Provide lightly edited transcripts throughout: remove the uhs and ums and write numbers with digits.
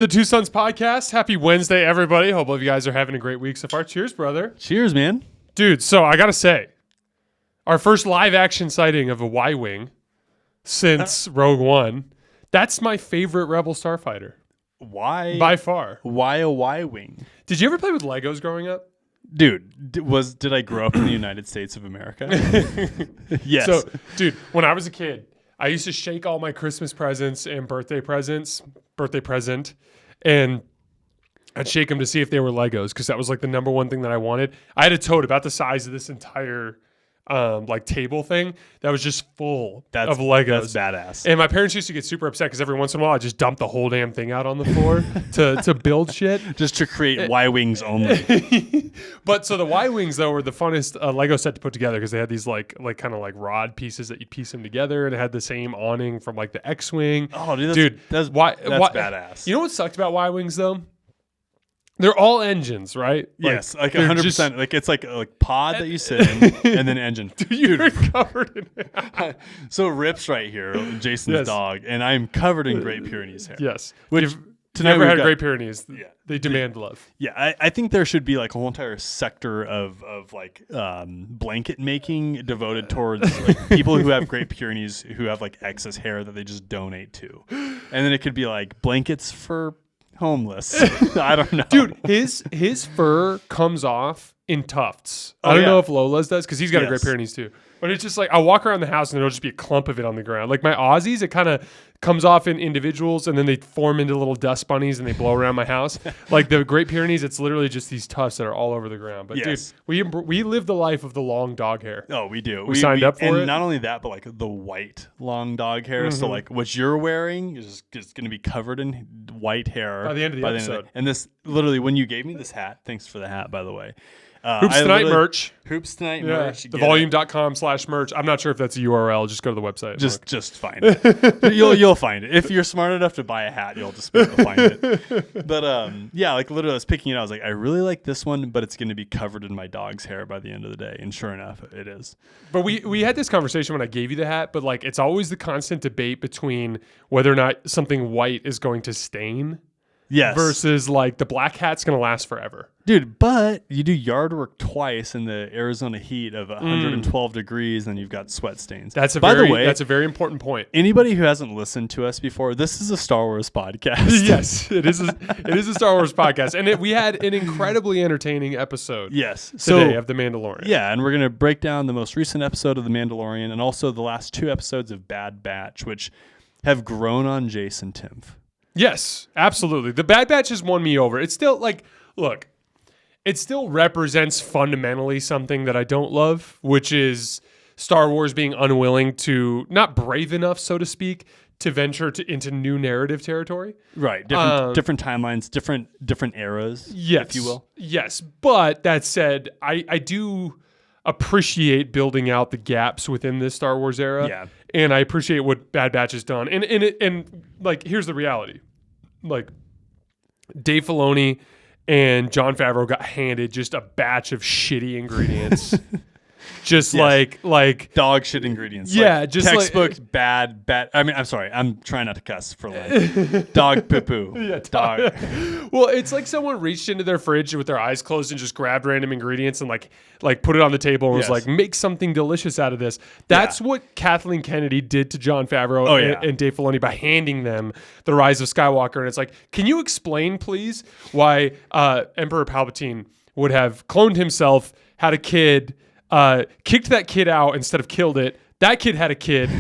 The Two Sons Podcast. Happy Wednesday, everybody. Hope all of you guys are having a great week so far. Cheers, brother. Cheers, man. Dude, so I got to say, our first live action sighting of a Y-Wing since Rogue One, that's my favorite Rebel Starfighter. Why? By far. Why a Y-Wing? Did you ever play with Legos growing up? Dude, did I grow up in the United States of America? Yes. So, dude, when I was a kid, I used to shake all my Christmas presents and birthday present, and I'd shake them to see if they were Legos because that was like the number one thing that I wanted. I had a tote about the size of this entire like table thing that was just full of Legos. That's badass. And my parents used to get super upset because every once in a while I just dumped the whole damn thing out on the floor to build shit. Just to create Y-Wings only. But so the Y-Wings though were the funnest Lego set to put together because they had these like kind of like rod pieces that you piece them together, and it had the same awning from like the X-Wing. Oh, dude, that's badass. You know what sucked about Y-Wings though? They're all engines, right? Yes, like 100%. Like it's like a pod that you sit in, and then engine. Dude, you're covered in it. So Rip's right here, Jason's dog, and I'm covered in Great Pyrenees hair. Yes. Which tonight never had Great Pyrenees. Yeah. They demand love. Yeah, I think there should be like a whole entire sector of like blanket making devoted towards like people who have Great Pyrenees who have like excess hair that they just donate to. And then it could be like blankets for homeless. I don't know. Dude, his fur comes off in tufts. I don't know if Lola's does because he's got a Great Pyrenees too. But it's just like I walk around the house and there'll just be a clump of it on the ground. Like my Aussies, it kind of comes off in individuals and then they form into little dust bunnies and they blow around my house. Like the Great Pyrenees, it's literally just these tufts that are all over the ground. But dude, we live the life of the long dog hair. Oh, we do. We signed up for it. And not only that, but like the white long dog hair. Mm-hmm. So like what you're wearing is going to be covered in white hair by the end of the episode. And this literally, when you gave me this hat, thanks for the hat, by the way. Hoops Tonight merch. Hoops Tonight merch. Thevolume.com/merch. I'm not sure if that's a URL. Just go to the website. Just find it. You'll find it. If you're smart enough to buy a hat, you'll just be able to find it. But yeah, like literally I was picking it out. I was like, I really like this one, but it's going to be covered in my dog's hair by the end of the day. And sure enough, it is. But we had this conversation when I gave you the hat, but like it's always the constant debate between whether or not something white is going to stain. Yes. Versus like the black hat's going to last forever. Dude, but you do yard work twice in the Arizona heat of 112 degrees and you've got sweat stains. That's a very important point. Anybody who hasn't listened to us before, this is a Star Wars podcast. Yes, it is a Star Wars podcast. And we had an incredibly entertaining episode today of The Mandalorian. Yeah, and we're going to break down the most recent episode of The Mandalorian and also the last two episodes of Bad Batch, which have grown on Jason Timpf. Yes, absolutely. The Bad Batch has won me over. It's still like, look, it still represents fundamentally something that I don't love, which is Star Wars being unwilling to, not brave enough, so to speak, to venture into new narrative territory. Right. Different timelines, different eras, if you will. Yes. But that said, I do appreciate building out the gaps within this Star Wars era. Yeah. And I appreciate what Bad Batch has done. And like, here's the reality. Like, Dave Filoni and Jon Favreau got handed just a batch of shitty ingredients. Just like dog shit ingredients. Yeah, like just textbook bad. I mean, I'm sorry. I'm trying not to cuss for like dog poo poo. Yeah, dog. Well, it's like someone reached into their fridge with their eyes closed and just grabbed random ingredients and like put it on the table and was like, make something delicious out of this. That's what Kathleen Kennedy did to Jon Favreau and Dave Filoni by handing them The Rise of Skywalker. And it's like, can you explain, please, why Emperor Palpatine would have cloned himself, had a kid, kicked that kid out instead of killed it. That kid had a kid.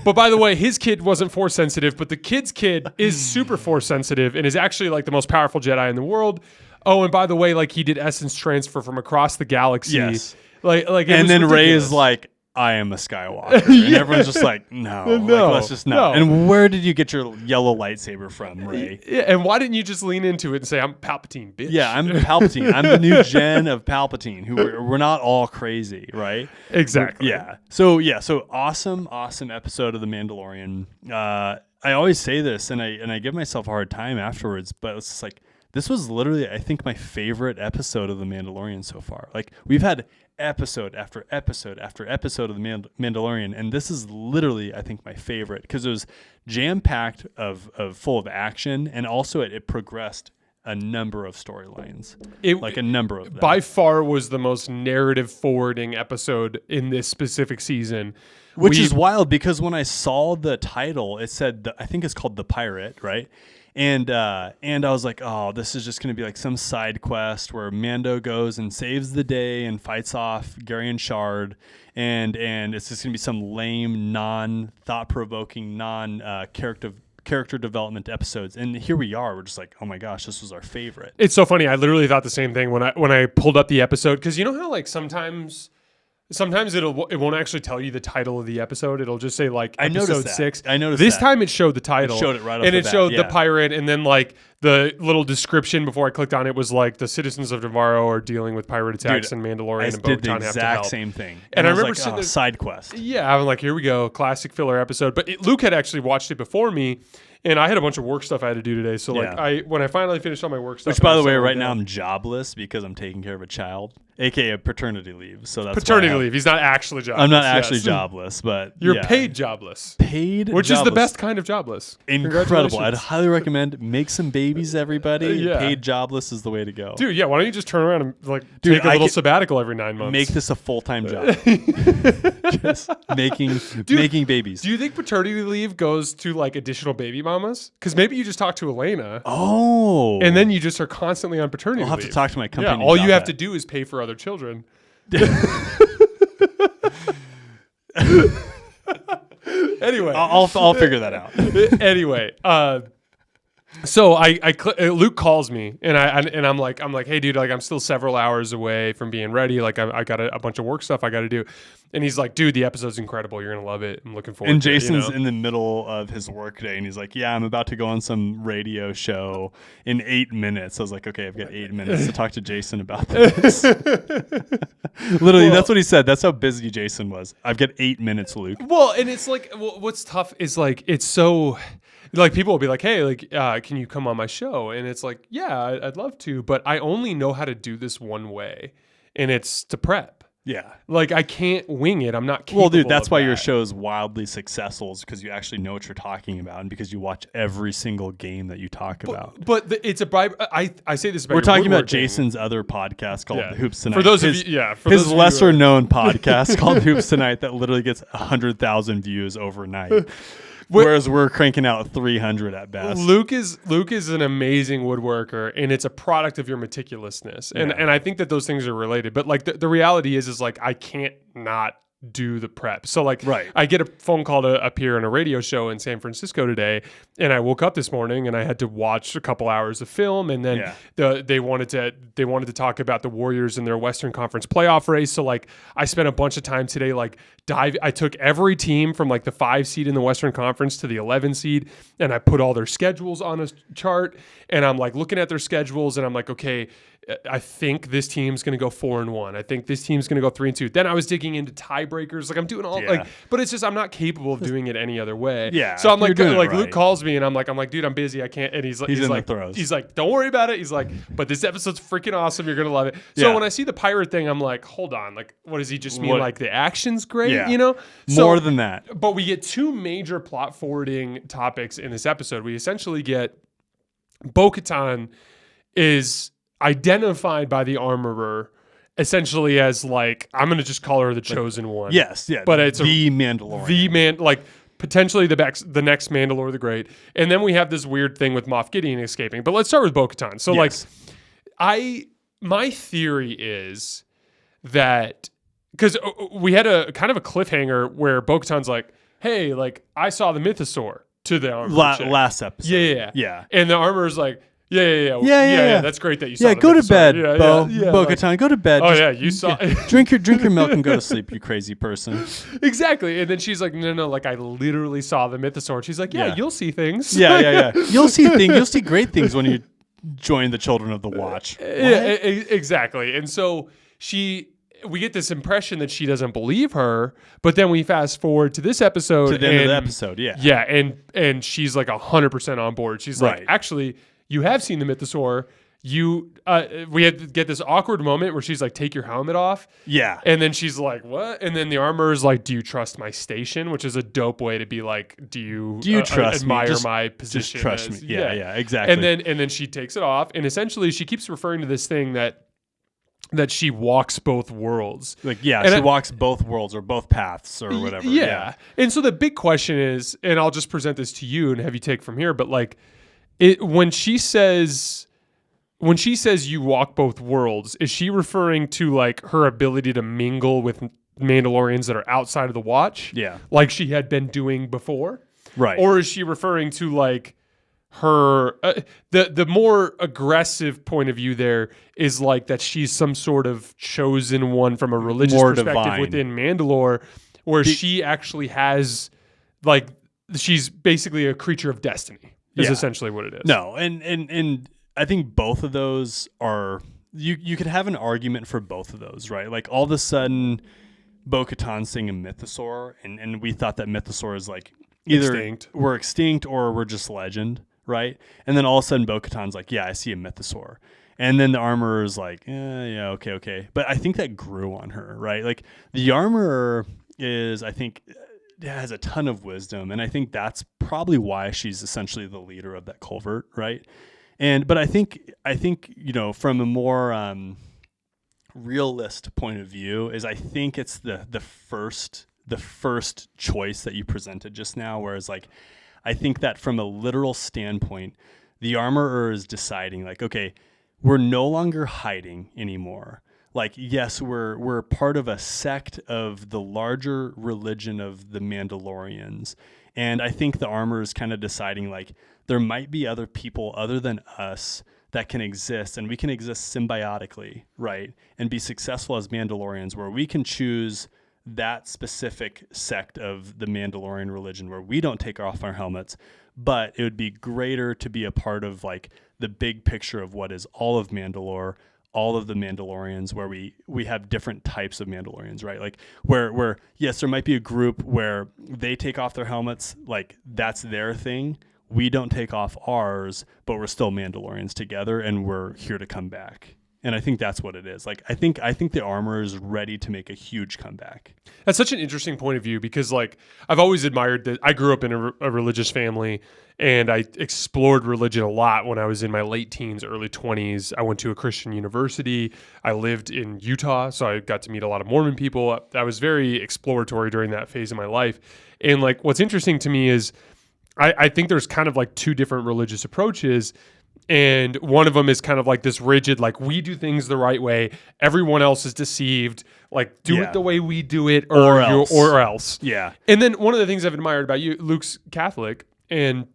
But by the way, his kid wasn't force sensitive, but the kid's kid is super force sensitive and is actually like the most powerful Jedi in the world. Oh, and by the way, like he did essence transfer from across the galaxy. Yes. Like and then Rey is like, I am a Skywalker. And everyone's just like, no. Like, let's just not. And where did you get your yellow lightsaber from, Rey? Yeah, and why didn't you just lean into it and say, I'm Palpatine, bitch? Yeah, I'm Palpatine. I'm the new gen of Palpatine, who we're not all crazy, right? Exactly. Yeah. So awesome episode of The Mandalorian. I always say this, and I give myself a hard time afterwards, but it's just like, this was literally, I think, my favorite episode of The Mandalorian so far. Like, we've had episode after episode after episode of The Mandalorian, and this is literally, I think, my favorite because it was jam-packed of full of action, and also it progressed a number of storylines. A number of them. By far was the most narrative forwarding episode in this specific season. Which is wild because when I saw the title, it said, I think it's called The Pirate, right? And I was like, oh, this is just going to be like some side quest where Mando goes and saves the day and fights off Garion Shard. And it's just going to be some lame, non-thought-provoking, character development episodes, and here we are. We're just like, oh my gosh, this was our favorite. It's so funny. I literally thought the same thing when I pulled up the episode, because you know how like sometimes it won't actually tell you the title of the episode. It'll just say like episode 6. I noticed this that. time it showed the title. It showed it right off and the it bat, showed the pirate, and then like the little description before I clicked on it was like the citizens of Navarro are dealing with pirate attacks in Mandalorian, and Bo-Katan have to help. I did the exact same thing, and I remember was like, side quest. Yeah, I'm like, here we go, classic filler episode. But Luke had actually watched it before me. And I had a bunch of work stuff I had to do today. So like when I finally finished all my work stuff. Which, by the way, right now I'm jobless because I'm taking care of a child, aka paternity leave. So that's paternity leave. He's not actually jobless. I'm not actually jobless, but you're paid jobless. Which is the best kind of jobless. Incredible. I'd highly recommend make some babies, everybody. Paid jobless is the way to go. Dude, yeah. Why don't you just turn around and like take a little sabbatical every 9 months? Make this a full-time job. Just making babies. Do you think paternity leave goes to like additional baby mamas? Because maybe you just talk to Elena. Oh. And then you just are constantly on paternity leave. I'll have to talk to my company. Yeah, all you have to do is pay for other children. Anyway. I'll figure that out. Anyway. So Luke calls me and I'm like, hey dude, like I'm still several hours away from being ready. Like I got a bunch of work stuff I got to do. And he's like, dude, the episode's incredible. You're going to love it. I'm looking forward to it. And Jason's in the middle of his work day and he's like, yeah, I'm about to go on some radio show in 8 minutes. I was like, okay, I've got 8 minutes to talk to Jason about this. Literally, that's what he said. That's how busy Jason was. I've got 8 minutes, Luke. Well, and it's like, what's tough is like, it's so... Like people will be like, hey, like, can you come on my show? And it's like, yeah, I'd love to, but I only know how to do this one way, and it's to prep. Yeah. Like I can't wing it. I'm not capable. Well, dude, that's why your show is wildly successful, is because you actually know what you're talking about, and because you watch every single game that you talk about. But it's a bribe. I say this about we're talking about Jason's other podcast called Hoops Tonight. For those of you, his lesser known podcast called Hoops Tonight that literally gets 100,000 views overnight. Whereas we're cranking out 300 at best. Luke is an amazing woodworker, and it's a product of your meticulousness. And I think that those things are related. But like the reality is like I can't not do the prep. So like I get a phone call to appear on a radio show in San Francisco today, and I woke up this morning and I had to watch a couple hours of film, and then they wanted to talk about the Warriors in their Western Conference playoff race. So like I spent a bunch of time today like I took every team from like the 5 seed in the Western Conference to the 11 seed, and I put all their schedules on a chart, and I'm like looking at their schedules, and I'm like, okay, I think this team's going to go 4-1. I think this team's going to go 3-2. Then I was digging into tiebreakers. Like I'm doing all like, but it's just I'm not capable of doing it any other way. Yeah. So I'm like Luke calls me and I'm like, dude, I'm busy. I can't. And he's like, he's like, don't worry about it. He's like, but this episode's freaking awesome. You're gonna love it. So when I see the pirate thing, I'm like, hold on. Like, what does he just mean? Like the action's great, you know? More than that. But we get 2 major plot forwarding topics in this episode. We essentially get Bo-Katan is identified by the armorer essentially as like, I'm going to just call her the chosen one. Yes, yeah. But it's the Mandalorian. Like potentially the next Mandalore the Great. And then we have this weird thing with Moff Gideon escaping. But let's start with Bo-Katan. So my theory is that because we had a kind of a cliffhanger where Bo-Katan's like, hey, like I saw the mythosaur to the armor last episode. Yeah. And the armorer's like, yeah. That's great that you saw. Yeah, go to bed, Bo-Katan. Go to bed. Oh yeah, you saw. drink your milk and go to sleep, you crazy person. Exactly. And then she's like, no, like I literally saw the mythosaur. She's like, you'll see things. Yeah. You'll see things. You'll see great things when you join the Children of the Watch. Yeah, exactly. And so we get this impression that she doesn't believe her, but then we fast forward to this episode. To the end of the episode, Yeah, and she's like 100% on board. She's like, actually, you have seen the mythosaur. we had to get this awkward moment where she's like, take your helmet off. Yeah. And then she's like, what? And then the armor is like, do you trust my station? Which is a dope way to be like, do you trust admire me? my position? Just trust me. Yeah, exactly. And then she takes it off, and essentially she keeps referring to this thing that she walks both worlds. Like, she walks both worlds or both paths or whatever. Yeah. And so the big question is, and I'll just present this to you and have you take from here, but like when she says you walk both worlds, is she referring to like her ability to mingle with Mandalorians that are outside of the watch? Yeah. Like she had been doing before? Right. Or is she referring to like her the more aggressive point of view there is like that she's some sort of chosen one from a religious more perspective divine within Mandalore, where she actually has like she's basically a creature of destiny is essentially what it is. No, and I think both of those are you could have an argument for both of those, right? Like all of a sudden Bo-Katan seeing a mythosaur and we thought that mythosaur is like either we're extinct or we're just legend. Right. And then all of a sudden Bo-Katan's like, yeah, I see a mythosaur. And then the armorer is like, yeah, okay. But I think that grew on her, right? Like the armorer I think, has a ton of wisdom. And I think that's probably why she's essentially the leader of that culvert, right? But I think, from a more realist point of view is I think it's the first choice that you presented just now, whereas like, I think that from a literal standpoint, the armorer is deciding like, okay, we're no longer hiding anymore. Like, yes, we're part of a sect of the larger religion of the Mandalorians. And I think the armorer is kind of deciding like there might be other people other than us that can exist and we can exist symbiotically, right? And be successful as Mandalorians where we can choose that specific sect of the Mandalorian religion where we don't take off our helmets, but it would be greater to be a part of like the big picture of what is all of Mandalore, all of the Mandalorians, where we have different types of Mandalorians, right? Like where yes, there might be a group where they take off their helmets, like that's their thing. We don't take off ours, but we're still Mandalorians together and we're here to come back. And I think that's what it is. Like, I think the armor is ready to make a huge comeback. That's such an interesting point of view because, like, I've always admired that. I grew up in a religious family, and I explored religion a lot when I was in my late teens, early 20s. I went to a Christian university. I lived in Utah, so I got to meet a lot of Mormon people. I was very exploratory during that phase of my life. And, like, what's interesting to me is I think there's kind of, like, two different religious approaches. And one of them is kind of like this rigid, like we do things the right way. Everyone else is deceived. Like do it the way we do it or else. Yeah. And then one of the things I've admired about you, Luke's Catholic. And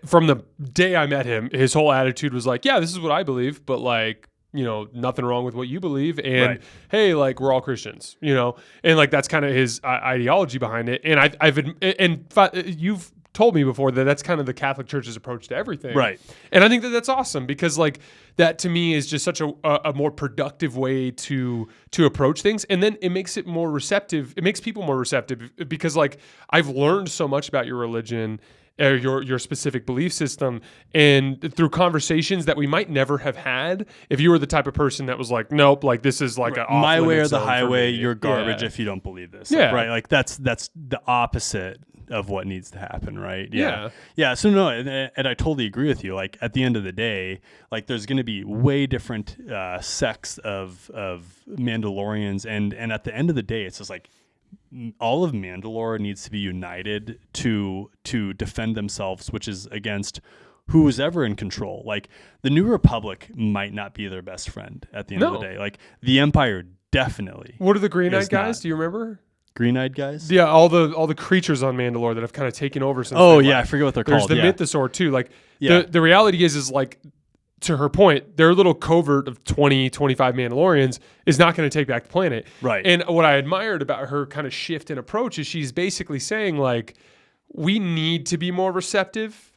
from the day I met him, his whole attitude was like, yeah, this is what I believe. But like, nothing wrong with what you believe. And hey, like we're all Christians, and like that's kind of his ideology behind it. And you've told me before that that's kind of the Catholic Church's approach to everything. Right. And I think that that's awesome because like that to me is just such a more productive way to approach things. And then it makes it more receptive. It makes people more receptive because like I've learned so much about your religion or your specific belief system and through conversations that we might never have had if you were the type of person that was like, nope, like this is like my way or the highway, you're garbage if you don't believe this. Yeah. Right. Like that's the opposite of what needs to happen, right? Yeah. So no, and I totally agree with you. Like at the end of the day, like there's going to be way different sects of Mandalorians, and at the end of the day, it's just like all of Mandalore needs to be united to defend themselves, which is against who is ever in control. Like the New Republic might not be their best friend at the end of the day. Like the Empire definitely. What are the Green-Eyed guys? Do you remember? Green-Eyed guys? Yeah, all the creatures on Mandalore that have kind of taken over since. Oh yeah, I forget what they're called. There's the Mythosaur too. Like the reality is like to her point, their little covert of 20, 25 Mandalorians is not going to take back the planet. Right. And what I admired about her kind of shift in approach is she's basically saying like we need to be more receptive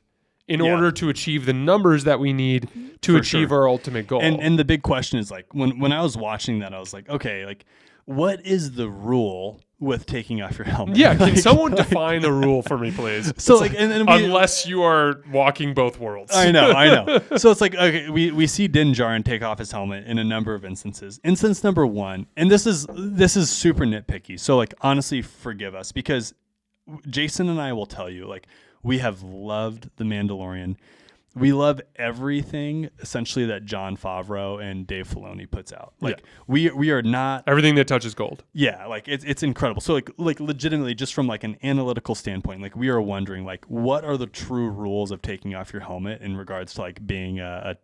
in order to achieve the numbers that we need to achieve our ultimate goal. And the big question is like when I was watching that, I was like, okay, like what is the rule with taking off your helmet? Yeah, can someone define the rule for me, please? So like, and unless you are walking both worlds. I know. So it's like, okay, we see Din Djarin take off his helmet in a number of instances. Instance number one, and this is super nitpicky. So like, honestly, forgive us, because Jason and I will tell you, like, we have loved The Mandalorian. We love everything essentially that Jon Favreau and Dave Filoni puts out. Like we are not everything that touches gold. Yeah, like it's incredible. So like legitimately, just from like an analytical standpoint, like we are wondering, like, what are the true rules of taking off your helmet in regards to like being a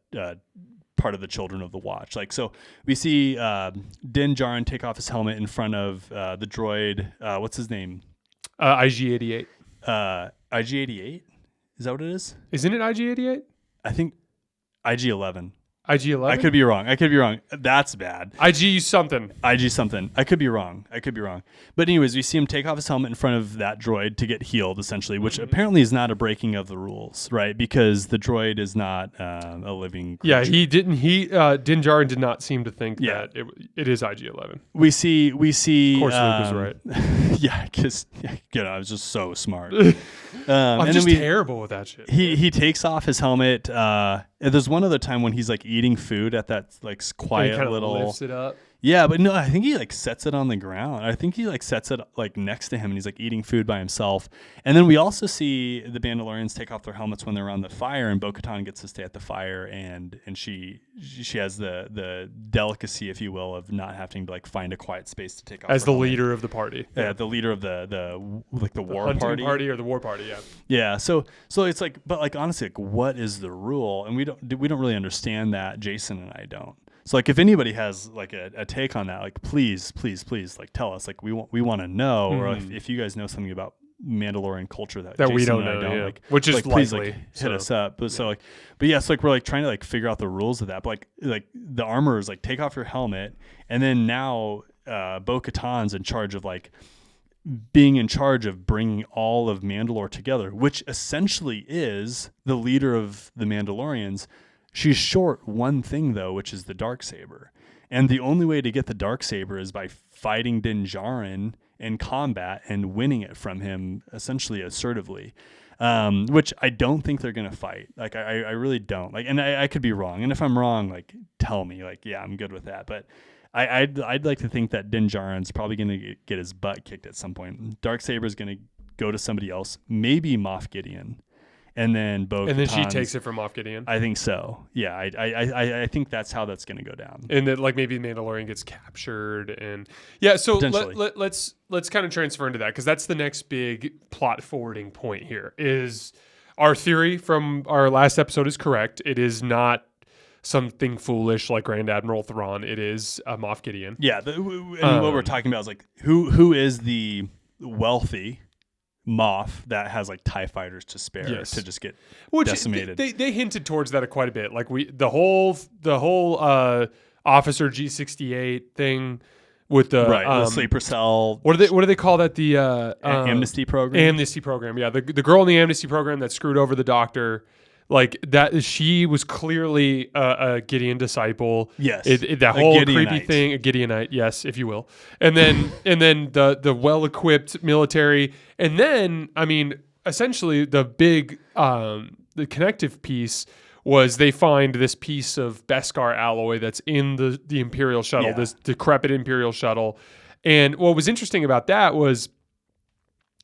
part of the Children of the Watch. Like, so we see Din Djarin take off his helmet in front of the droid. What's his name? IG-88. IG-88. Is that what it is? Isn't it IG-88? I think IG-11. IG-11? I could be wrong. That's bad. IG something. IG something. I could be wrong. But anyways, we see him take off his helmet in front of that droid to get healed, essentially, which apparently is not a breaking of the rules, right? Because the droid is not a living creature. Yeah, Din Djarin did not seem to think that it is IG-11. We see. Of course, Luke was right. Yeah, because I was just so smart. I'm just terrible with that shit. He takes off his helmet. There's one other time when he's like eating food at that like quiet little. Lifts it up. Yeah, but no, I think he like sets it on the ground. I think he like sets it like next to him, and he's like eating food by himself. And then we also see the Mandalorians take off their helmets when they're on the fire, and Bo-Katan gets to stay at the fire, and she has the delicacy, if you will, of not having to like find a quiet space to take off. As the leader of the party. Yeah, the leader of the war party or the war party. Yeah. Yeah. So it's like, but like honestly, like, what is the rule? And we don't really understand that. Jason and I don't. So like, if anybody has like a take on that, like please like tell us. Like we want to know, or if you guys know something about Mandalorian culture that Jason we don't and I know, don't, yeah. like, which is like, please likely, like hit us up. But so like, but yeah, so like we're like trying to like figure out the rules of that. But like the armor is like, take off your helmet, and then now Bo-Katan's in charge of like being in charge of bringing all of Mandalore together, which essentially is the leader of the Mandalorians. She's short one thing, though, which is the darksaber. And the only way to get the darksaber is by fighting Din Djarin in combat and winning it from him, essentially assertively, which I don't think they're going to fight. Like, I really don't. Like, and I could be wrong. And if I'm wrong, like, tell me. Like, yeah, I'm good with that. But I'd like to think that Din Djarin's probably going to get his butt kicked at some point. Darksaber's going to go to somebody else, maybe Moff Gideon. And then and then she takes it from Moff Gideon. I think so. Yeah, I think that's how that's going to go down. And then like maybe Mandalorian gets captured, and yeah. So let's kind of transfer into that, because that's the next big plot forwarding point here. Is our theory from our last episode is correct? It is not something foolish like Grand Admiral Thrawn. It is Moff Gideon. Yeah, and what we're talking about is like who is the wealthy Moff that has like TIE fighters to spare to just get decimated. They hinted towards that quite a bit. Like the whole Officer G68 thing with the sleeper cell. What do they call that? The amnesty program. Amnesty program. Yeah, the girl in the amnesty program that screwed over the doctor. Like that, she was clearly a Gideon disciple. Yes, that whole creepy thing, a Gideonite, yes, if you will. And then the well-equipped military, and then I mean, essentially the big the connective piece was they find this piece of Beskar alloy that's in the Imperial shuttle, this decrepit Imperial shuttle. And what was interesting about that was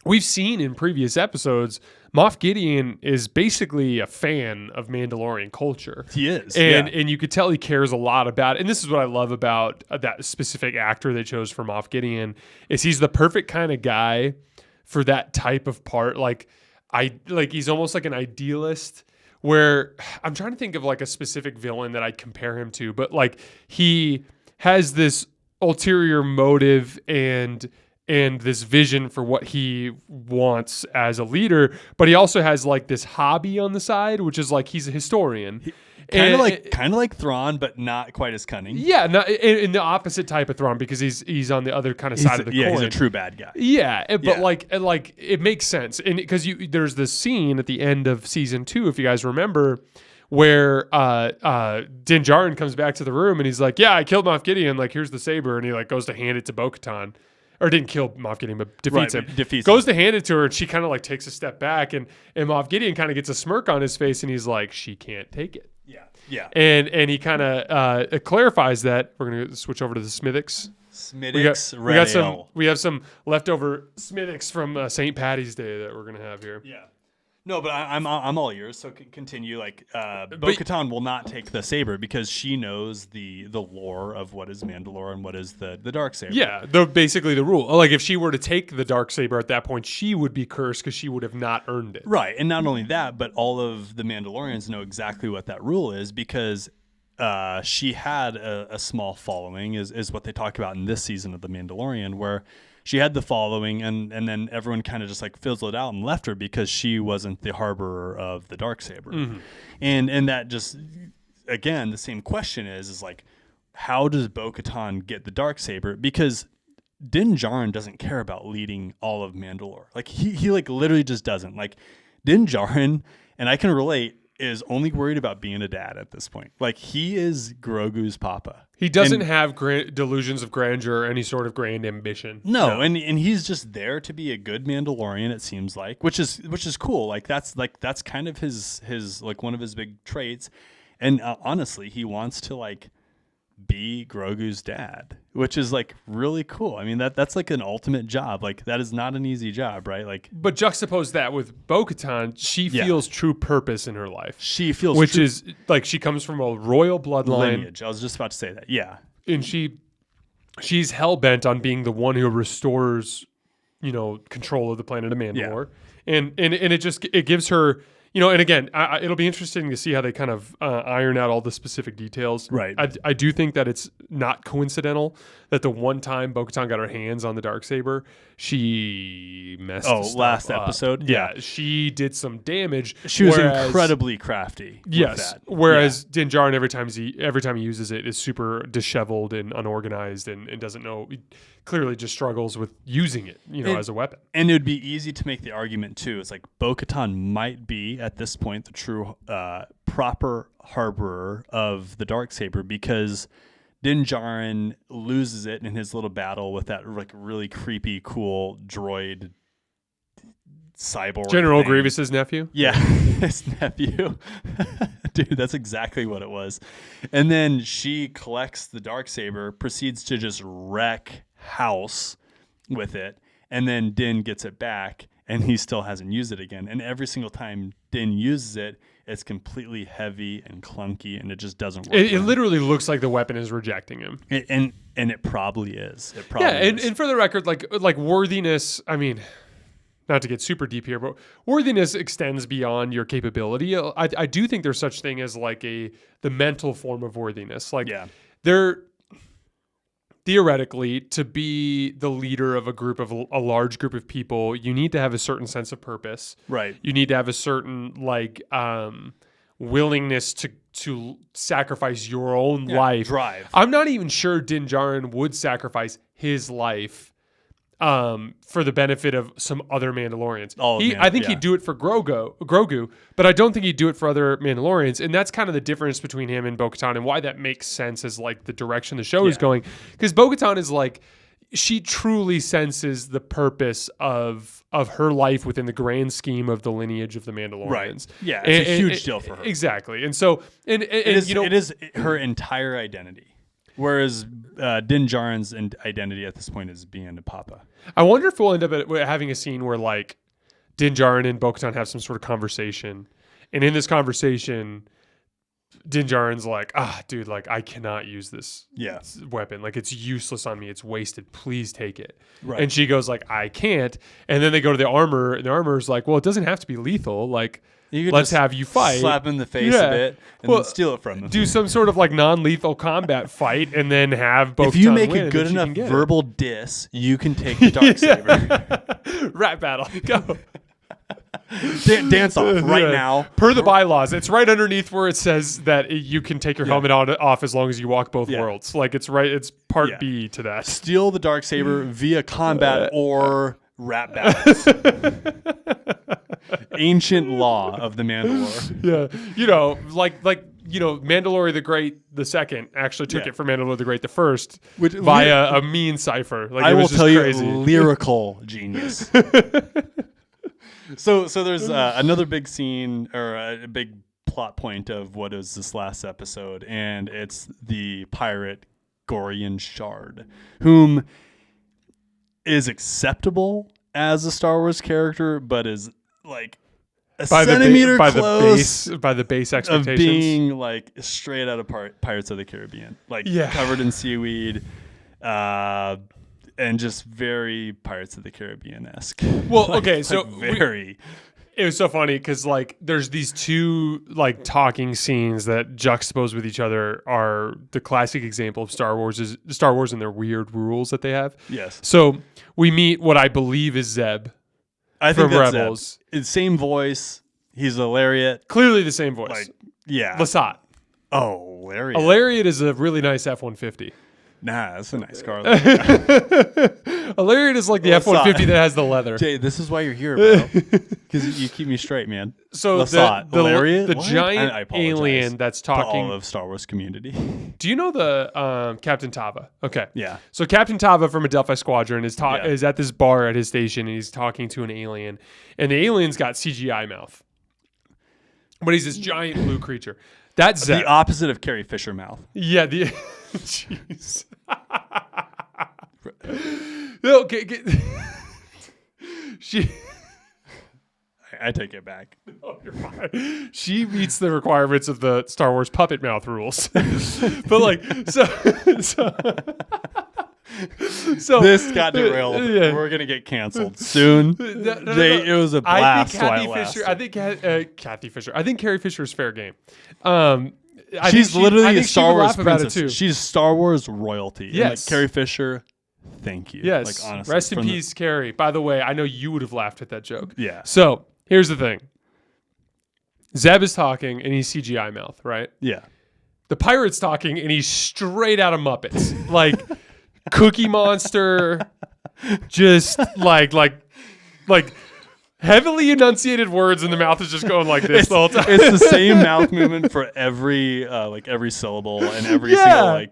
we've seen in previous episodes, Moff Gideon is basically a fan of Mandalorian culture. He is. And you could tell he cares a lot about it. And this is what I love about that specific actor they chose for Moff Gideon, is he's the perfect kind of guy for that type of part. Like he's almost like an idealist, where I'm trying to think of like a specific villain that I'd compare him to, but like he has this ulterior motive and this vision for what he wants as a leader, but he also has like this hobby on the side, which is like he's a historian. Kind of like Thrawn, but not quite as cunning. Yeah, in the opposite type of Thrawn, because he's on the other kind of side of the coin. Yeah, he's a true bad guy. Yeah, but like it makes sense, and because there's this scene at the end of season 2, if you guys remember, where Din Djarin comes back to the room and he's like, "Yeah, I killed Moff Gideon. Like, here's the saber," and he like goes to hand it to Bo-Katan. or didn't kill Moff Gideon, but defeats him. Defeats goes him. to hand it to her, and she kind of like takes a step back, and Moff Gideon kind of gets a smirk on his face, and he's like, she can't take it. Yeah. And he kind of clarifies that. We're gonna switch over to the Smithix. We have some leftover Smithix from St. Patty's Day that we're gonna have here. Yeah. No, but I'm all ears. So continue. Like Bo-Katan will not take the saber because she knows the lore of what is Mandalore and what is the darksaber. Yeah, basically the rule. Like if she were to take the darksaber at that point, she would be cursed because she would have not earned it. Right, and not only that, but all of the Mandalorians know exactly what that rule is because she had a small following, is what they talk about in this season of The Mandalorian, where she had the following, and then everyone kind of just like fizzled out and left her because she wasn't the harborer of the darksaber. Mm-hmm. And that just, again, the same question is like, how does Bo-Katan get the darksaber? Because Din Djarin doesn't care about leading all of Mandalore. Like he like literally just doesn't. Like Din Djarin, and I can relate, is only worried about being a dad at this point. Like he is Grogu's papa. He doesn't have delusions of grandeur or any sort of grand ambition. No, and he's just there to be a good Mandalorian, it seems like, which is cool. Like that's kind of his like one of his big traits. And honestly, he wants to like be Grogu's dad, which is like really cool. I mean, that's like an ultimate job. Like that is not an easy job, right? Like, but juxtapose that with Bo-Katan, she feels true purpose in her life. She feels, which is like she comes from a royal bloodline lineage. I was just about to say that. Yeah, and she's hell bent on being the one who restores, control of the planet of Mandalore, and it gives her. And again, it'll be interesting to see how they kind of iron out all the specific details. Right. I do think that it's not coincidental that the one time Bo-Katan got her hands on the darksaber, she messed stuff last up. Episode? Yeah, she did some damage. She was incredibly crafty. Yes. With that. Whereas Din Djarin, every time he uses it, is super disheveled and unorganized and doesn't know. He clearly just struggles with using it, as a weapon. And it would be easy to make the argument too. It's like Bo-Katan might be at this point the true proper harborer of the darksaber because Din Djarin loses it in his little battle with that like really creepy, cool droid cyborg General thing. Grievous's nephew? Yeah, his nephew. Dude, that's exactly what it was. And then she collects the darksaber, proceeds to just wreck house with it, and then Din gets it back, and he still hasn't used it again. And every single time Din uses it, it's completely heavy and clunky, and it just doesn't work. It literally looks like the weapon is rejecting him. And it probably is. It probably is. And for the record, like worthiness, I mean, not to get super deep here, but worthiness extends beyond your capability. I do think there's such thing as like the mental form of worthiness. Like there, theoretically, to be the leader of a large group of people, you need to have a certain sense of purpose. Right. You need to have a certain willingness to sacrifice your own life. Drive. I'm not even sure Din Djarin would sacrifice his life for the benefit of some other Mandalorians. I think he'd do it for Grogu, but I don't think he'd do it for other Mandalorians. And that's kind of the difference between him and Bo-Katan and why that makes sense as like the direction the show is going. Because Bo-Katan is like, she truly senses the purpose of her life within the grand scheme of the lineage of the Mandalorians. Right. Yeah, it's a huge deal for her. Exactly. And so, it is her entire identity. Whereas Din Djarin's identity at this point is being a papa. I wonder if we'll end up having a scene where like Din Djarin and Bo-Katan have some sort of conversation, and in this conversation, Din Djarin's like, dude, like I cannot use this weapon. Like it's useless on me. It's wasted. Please take it. Right. And she goes like, I can't. And then they go to the armor, and the armor's like, well, it doesn't have to be lethal. Like, let's have you fight. Slap him in the face a bit and then steal it from him. Do some sort of like non-lethal combat fight and then have Bo-Katan If you make win a good enough verbal diss, you can take the darksaber. Rap battle. Go. Dance off right now. Per the bylaws. It's right underneath where it says that you can take your helmet off as long as you walk both worlds. Like it's right. It's part B to that. Steal the darksaber via combat or rap battles. Ancient law of the Mandalore. Yeah. Mandalorian the Great the Second actually took it from Mandalorian the Great the First Via via a meme cipher. Like, I will tell crazy. you, lyrical genius. So there's another big scene or a big plot point of what is this last episode, and it's the pirate Gorian Shard, whom is acceptable as a Star Wars character, but is like a centimeter close by the base expectations of being like straight out of Pirates of the Caribbean, like covered in seaweed, and just very Pirates of the Caribbean-esque. Well, okay, so very. It was so funny because like there's these two like talking scenes that juxtapose with each other are the classic example of Star Wars and their weird rules that they have. Yes. So we meet what I believe is Zeb. I think from that's Rebels. It's same voice. He's a lariat. Clearly the same voice. Like, yeah. Lasat. Oh, lariat. A lariat is a really nice F-150. Nah, that's a nice car. A lariat is like the F-150 that has the leather. Jay, this is why you're here, bro. Because you keep me straight, man. So the lariat, the giant alien that's talking to all of Star Wars community. Do you know the Captain Tava? Okay. Yeah. So Captain Tava from Adelphi Squadron is at this bar at his station, and he's talking to an alien, and the alien's got CGI mouth, but he's this giant blue creature. That's the opposite of Carrie Fisher mouth. Yeah. Jeez. No, I take it back. No, you're fine. She meets the requirements of the Star Wars puppet mouth rules. But like, so this got derailed. Yeah. We're gonna get canceled soon. It was a blast. I think Carrie Fisher is fair game. She's literally a Star Wars princess. She's Star Wars royalty. Yes. And like Carrie Fisher, thank you. Yes. Like, honestly, rest in peace, Carrie. By the way, I know you would have laughed at that joke. Yeah. So here's the thing. Zeb is talking and he's CGI mouth, right? Yeah. The pirate's talking and he's straight out of Muppets. Like Cookie Monster, just like heavily enunciated words, and the mouth is just going like this the whole time. It's the same mouth movement for every syllable and every single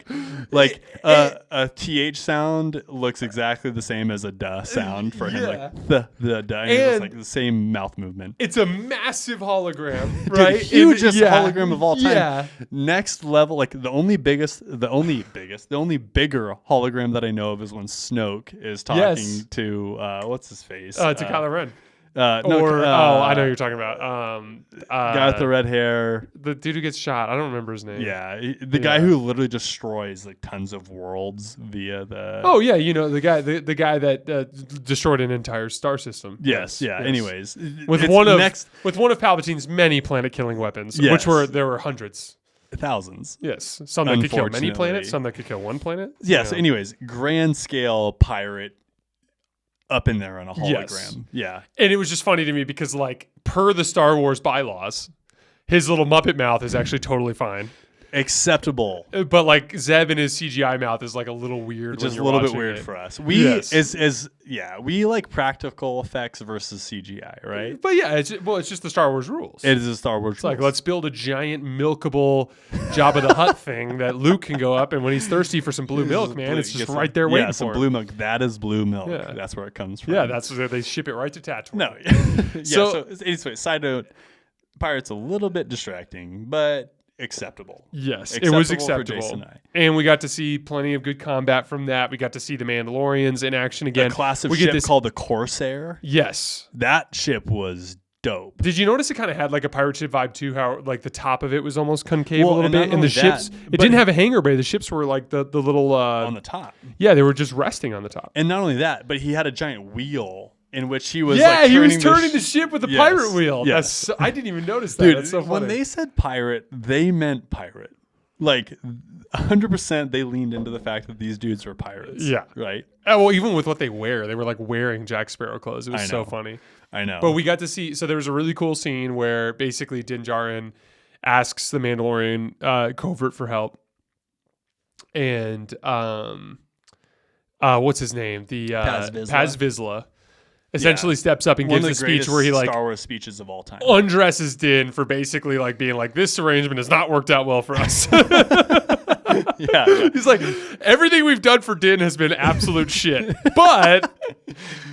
a th sound looks exactly the same as a duh sound for him. Like the duh, and it's like the same mouth movement. It's a massive hologram, right? Dude, hugest hologram of all time. Yeah. Next level, like the only bigger hologram that I know of is when Snoke is talking to what's his face? To Kylo Ren. I know what you're talking about. Guy with the red hair, the dude who gets shot. I don't remember his name. Yeah, the guy who literally destroys like tons of worlds via the. Oh yeah, the guy that destroyed an entire star system. Yes. Anyways, with one of Palpatine's many planet-killing weapons, which there were hundreds. Thousands. Yes, some that could kill many planets, some that could kill one planet. Yes. Anyways, grand scale pirate. Up in there on a hologram. Yes. Yeah. And it was just funny to me because, like, per the Star Wars bylaws, his little Muppet mouth is actually totally fine. Acceptable. But, like, Zeb and his CGI mouth is, like, a little weird. Just a little bit weird for us. We like practical effects versus CGI, right? But, yeah, it's just the Star Wars rules. It is a Star Wars rules. Like, let's build a giant milkable Jabba the Hutt thing that Luke can go up, and when he's thirsty for some blue milk, man, it's just right there waiting for him. Blue milk. That is blue milk. Yeah. That's where it comes from. Yeah, that's where they ship it right to Tatooine. No. So anyway, side note, Pirate's a little bit distracting, but acceptable. Yes, it was acceptable. And we got to see plenty of good combat from that. We got to see the Mandalorians in action again. A class of ship called the Corsair. Yes. That ship was dope. Did you notice it kind of had like a pirate ship vibe too? How like the top of it was almost concave a little bit, and the ships didn't have a hangar bay. The ships were like the little on the top. Yeah, they were just resting on the top. And not only that, but he had a giant wheel in which he was he was turning the ship with the pirate wheel. Yes. I didn't even notice that. Dude, that's so funny. When they said pirate, they meant pirate. Like 100% they leaned into the fact that these dudes were pirates. Yeah. Right? Well, even with what they wear, they were like wearing Jack Sparrow clothes. It was so funny. I know. But we got to see, so there was a really cool scene where basically Din Djarin asks the Mandalorian covert for help. And what's his name? The Paz Vizsla. essentially steps up and gives a speech where he like Star Wars speeches of all time. Undresses Din for basically like being like, this arrangement has not worked out well for us. yeah. He's like, everything we've done for Din has been absolute shit, but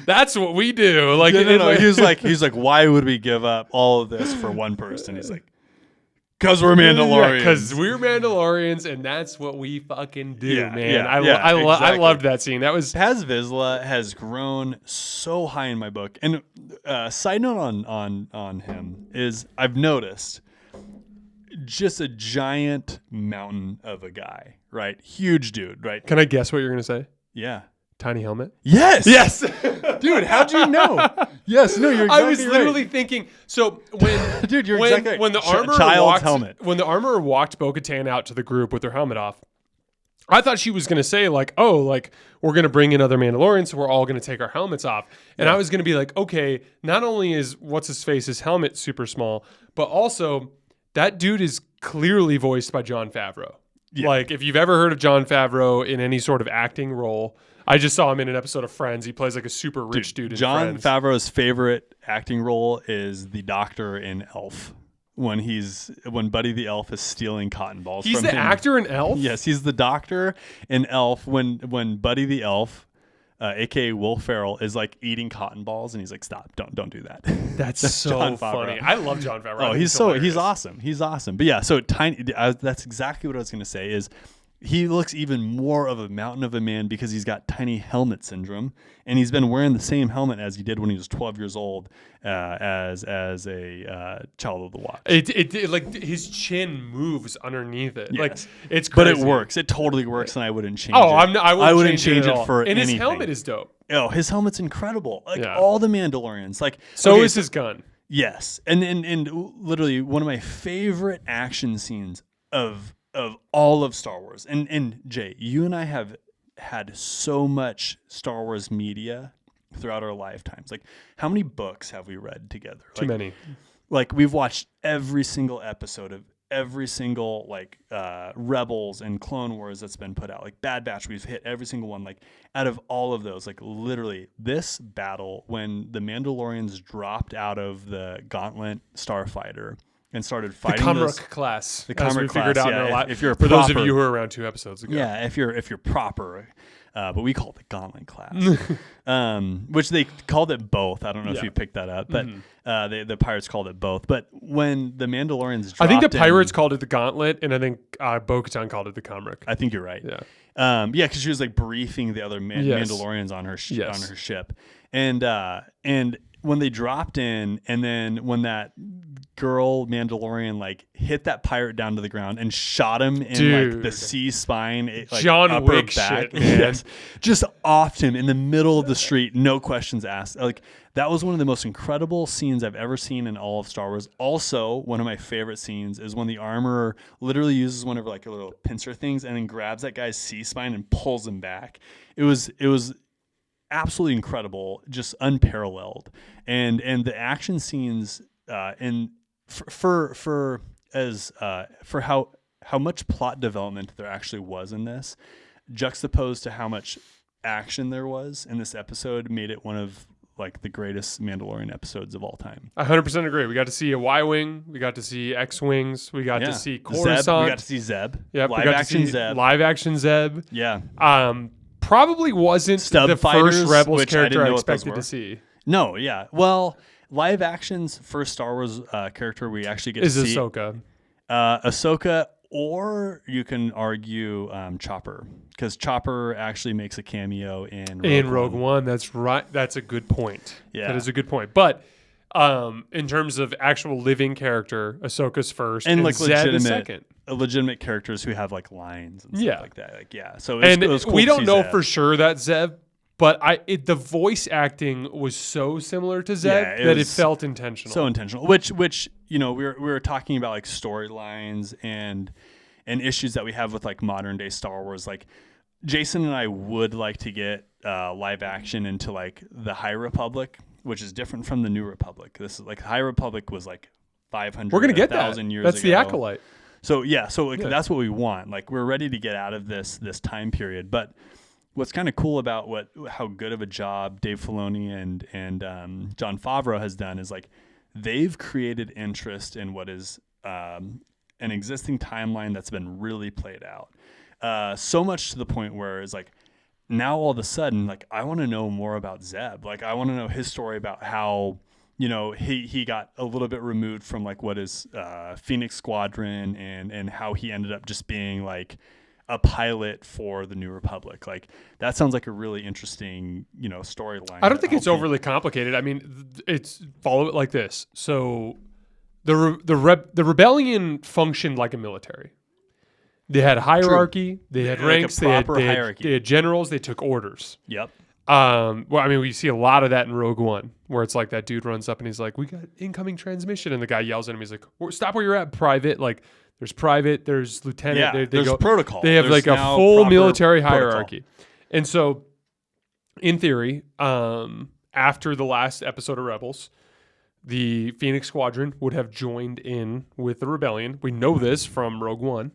that's what we do. Like, no. He's like, why would we give up all of this for one person? He's like, because we're Mandalorians. Because we're Mandalorians, and that's what we fucking do, man. I exactly. loved that scene. That was Paz Vizsla has grown so high in my book. And side note on him is I've noticed just a giant mountain of a guy, right? Huge dude, right? Can I guess what you're gonna say? Yeah. Tiny helmet? Yes. Dude, how'd you know? Yes, no, you're exactly I was literally right. thinking. So when dude, you're when, exactly right. when the armor when the armorer walked Bo-Katan out to the group with her helmet off, I thought she was gonna say like, oh, like we're gonna bring in other Mandalorians, so we're all gonna take our helmets off, and I was gonna be like, okay, not only is what's his face's helmet super small, but also that dude is clearly voiced by Jon Favreau. Yeah. Like if you've ever heard of Jon Favreau in any sort of acting role. I just saw him in an episode of Friends. He plays like a super rich dude in Jon Friends. Favreau's favorite acting role is the doctor in Elf. When Buddy the Elf is stealing cotton balls from him. He's the actor in Elf? Yes, he's the doctor in Elf when Buddy the Elf, aka Will Ferrell, is like eating cotton balls and he's like, stop, don't do that. That's so funny. I love Jon Favreau. Oh, he's awesome. He's awesome. But yeah, so that's exactly what I was gonna say is he looks even more of a mountain of a man because he's got tiny helmet syndrome, and he's been wearing the same helmet as he did when he was 12 years old, as a child of the watch. It like his chin moves underneath it. Yes. Like it's crazy. But it works. It totally works, and I wouldn't change it. I wouldn't change it for and anything. His helmet is dope. Oh, his helmet's incredible. Like all the Mandalorians. Like is his gun. Yes, and literally one of my favorite action scenes of all of Star Wars. And Jay, you and I have had so much Star Wars media throughout our lifetimes. Like, how many books have we read together? Too many. Like, we've watched every single episode of every single, like, Rebels and Clone Wars that's been put out. Like, Bad Batch, we've hit every single one. Like, out of all of those, like, literally, this battle, when the Mandalorians dropped out of the Gauntlet Starfighter and started fighting the Kamruk class. The Kamruk class, figured out yeah. in our life. If you're for proper, those of you who were around 2 episodes ago. Yeah, if you're proper, but we call it the Gauntlet class, which they called it both. I don't know if you picked that up, but the pirates called it both. But when the Mandalorians dropped I think the pirates called it the Gauntlet, and I think Bo-Katan called it the Kamruk. I think you're right. Yeah, because she was like briefing the other Mandalorians on her on her ship, and when they dropped in, and then when that girl Mandalorian like hit that pirate down to the ground and shot him in like the C spine, like John upper Wick back, shit, man. Yes, just offed him in the middle of the street, no questions asked. Like that was one of the most incredible scenes I've ever seen in all of Star Wars. Also, one of my favorite scenes is when the armorer literally uses one of like a little pincer things and then grabs that guy's C spine and pulls him back. It was absolutely incredible, just unparalleled, and the action scenes and for how much plot development there actually was in this, juxtaposed to how much action there was in this episode, made it one of like the greatest Mandalorian episodes of all time. I 100% agree. We got to see a Y-wing, we got to see X-wings, we got to see Coruscant, Zeb, we got to see Zeb. Yep, live action Zeb. Yeah. Probably wasn't Stub the fighters, first Rebels which character I what expected to see. No, yeah. Well, live action's first Star Wars character we actually get to see is Ahsoka. Ahsoka, or you can argue Chopper, because Chopper actually makes a cameo in Rogue One. That's right. That's a good point. Yeah. That is a good point. But in terms of actual living character, Ahsoka's first, and like Zeb is second. Legitimate characters who have like lines and stuff like that. Like so it was cool we don't know Zeb. for sure that Zeb, but the voice acting was so similar to Zeb that it felt intentional. So intentional. Which we were talking about like storylines and issues that we have with like modern day Star Wars. Like Jason and I would like to get live action into like the High Republic, which is different from the New Republic. This is like High Republic was like 500. We're gonna get 1,000 years That's ago. the Acolyte. So that's what we want. Like we're ready to get out of this time period. But what's kind of cool about how good of a job Dave Filoni and Jon Favreau has done is like they've created interest in what is an existing timeline that's been really played out. So much to the point where it's like now all of a sudden, like I want to know more about Zeb. Like I want to know his story about how, you know, he got a little bit removed from like what is Phoenix Squadron and how he ended up just being like a pilot for the New Republic. Like that sounds like a really interesting, you know, storyline. I don't think it's overly complicated. I mean, it's follow it like this. So the rebellion functioned like a military. They had hierarchy. True. They had ranks. They had generals. They took orders. Yep. Well, I mean, we see a lot of that in Rogue One, where it's like that dude runs up and he's like, "We got incoming transmission," and the guy yells at him. He's like, "Stop where you're at, private!" Like, there's private, there's lieutenant. Yeah, there's protocol. They have there's like a full military protocol. hierarchy, and so, in theory, after the last episode of Rebels, the Phoenix Squadron would have joined in with the rebellion. We know this from Rogue One,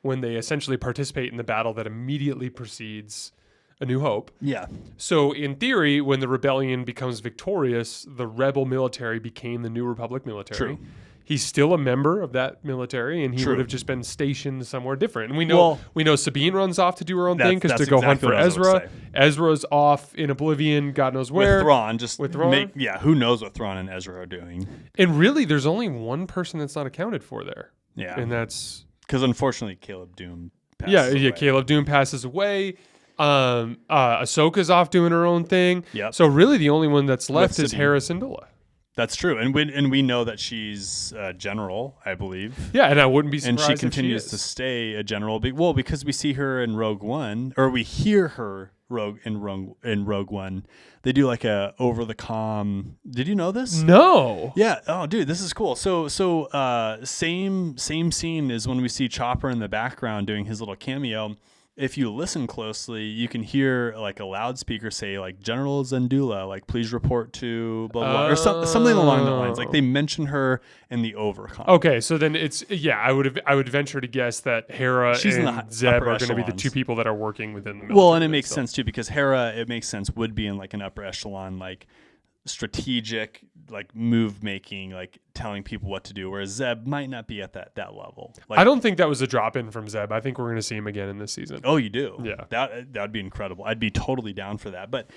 when they essentially participate in the battle that immediately precedes A New Hope. Yeah. So in theory, when the rebellion becomes victorious, the rebel military became the New Republic military. True. He's still a member of that military, and he True. would have just been stationed somewhere different. And we know Sabine runs off to do her own thing because to go exactly hunt for Ezra. Ezra's off in Oblivion, God knows where. With Thrawn, who knows what Thrawn and Ezra are doing? And really, there's only one person that's not accounted for there. Yeah, and that's because unfortunately Caleb Doom passes away. Caleb Doom passes away. Ahsoka's off doing her own thing. Yep. So really the only one that's left is Hera Syndulla. That's true. And we know that she's a general, I believe. Yeah, and I wouldn't be And surprised she continues to stay a general. Because we see her in Rogue One, or we hear her in Rogue One. They do like a over the comm. Did you know this? No. Yeah. Oh, dude, this is cool. So same scene is when we see Chopper in the background doing his little cameo. If you listen closely, you can hear like a loudspeaker say like General Zendula, like please report to blah blah, or something along the lines. Like they mention her in the overcom. Okay, so then it's I would venture to guess that Hera and Zeb are going to be the two people that are working within the military. Well, and it makes sense too because Hera, it makes sense, would be in like an upper echelon, like strategic, like move making, like telling people what to do, whereas Zeb might not be at that level. Like, I don't think that was a drop in from Zeb. I think we're going to see him again in this season. Oh, you do? Yeah, that would be incredible. I'd be totally down for that. But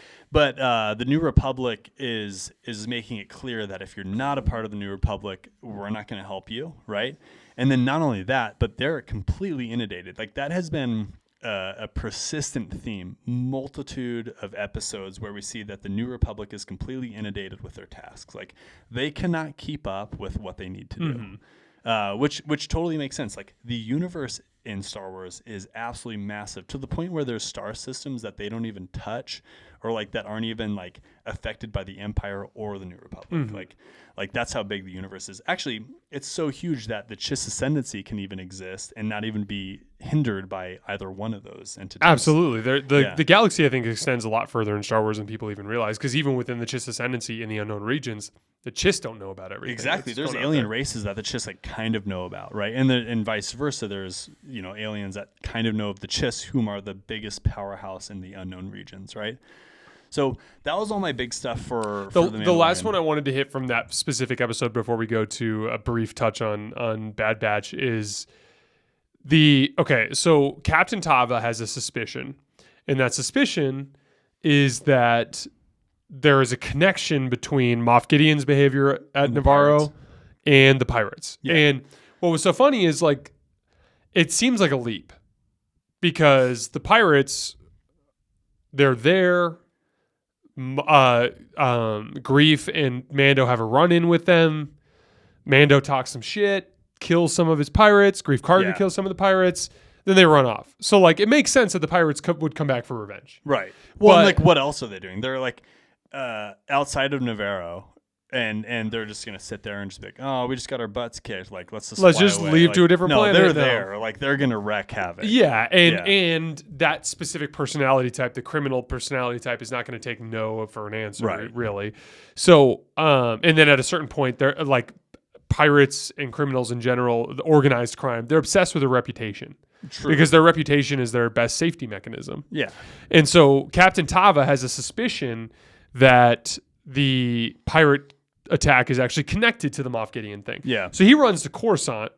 the New Republic is making it clear that if you're not a part of the New Republic, we're not going to help you, right? And then not only that, but they're completely inundated. Like that has been a persistent theme, multitude of episodes where we see that the New Republic is completely inundated with their tasks. Like they cannot keep up with what they need to do, which totally makes sense. Like the universe in Star Wars is absolutely massive to the point where there's star systems that they don't even touch, or like that aren't even like affected by the Empire or the New Republic. Like that's how big the universe is. Actually, it's so huge that the Chiss ascendancy can even exist and not even be hindered by either one of those entities. Absolutely. The galaxy, I think, extends a lot further in Star Wars than people even realize, because even within the Chiss ascendancy in the unknown regions, the Chiss don't know about everything. Exactly. There's alien races that the Chiss like kind of know about, right? And vice versa. There's aliens that kind of know of the Chiss, whom are the biggest powerhouse in the unknown regions, right? So that was all my big stuff for the last one I wanted to hit from that specific episode before we go to a brief touch on Bad Batch is so Captain Tava has a suspicion, and that suspicion is that there is a connection between Moff Gideon's behavior at Navarro and the pirates. Yeah. And what was so funny is like it seems like a leap because the pirates, they're there. Grief and Mando have a run-in with them. Mando talks some shit, kills some of his pirates. Grief Karga kills some of the pirates. Then they run off. So like it makes sense that the pirates would come back for revenge. Right. Well, and, like what else are they doing? They're like outside of Navarro. And they're just gonna sit there and just be like, oh, we just got our butts kicked. Like let's just leave to a different planet. They're there. Like they're gonna wreak havoc. Yeah, and that specific personality type, the criminal personality type, is not gonna take no for an answer, really. So, and then at a certain point, they're like pirates and criminals in general, the organized crime, they're obsessed with their reputation. True. Because their reputation is their best safety mechanism. Yeah. And so Captain Tava has a suspicion that the pirate attack is actually connected to the Moff Gideon thing. Yeah. So he runs to Coruscant,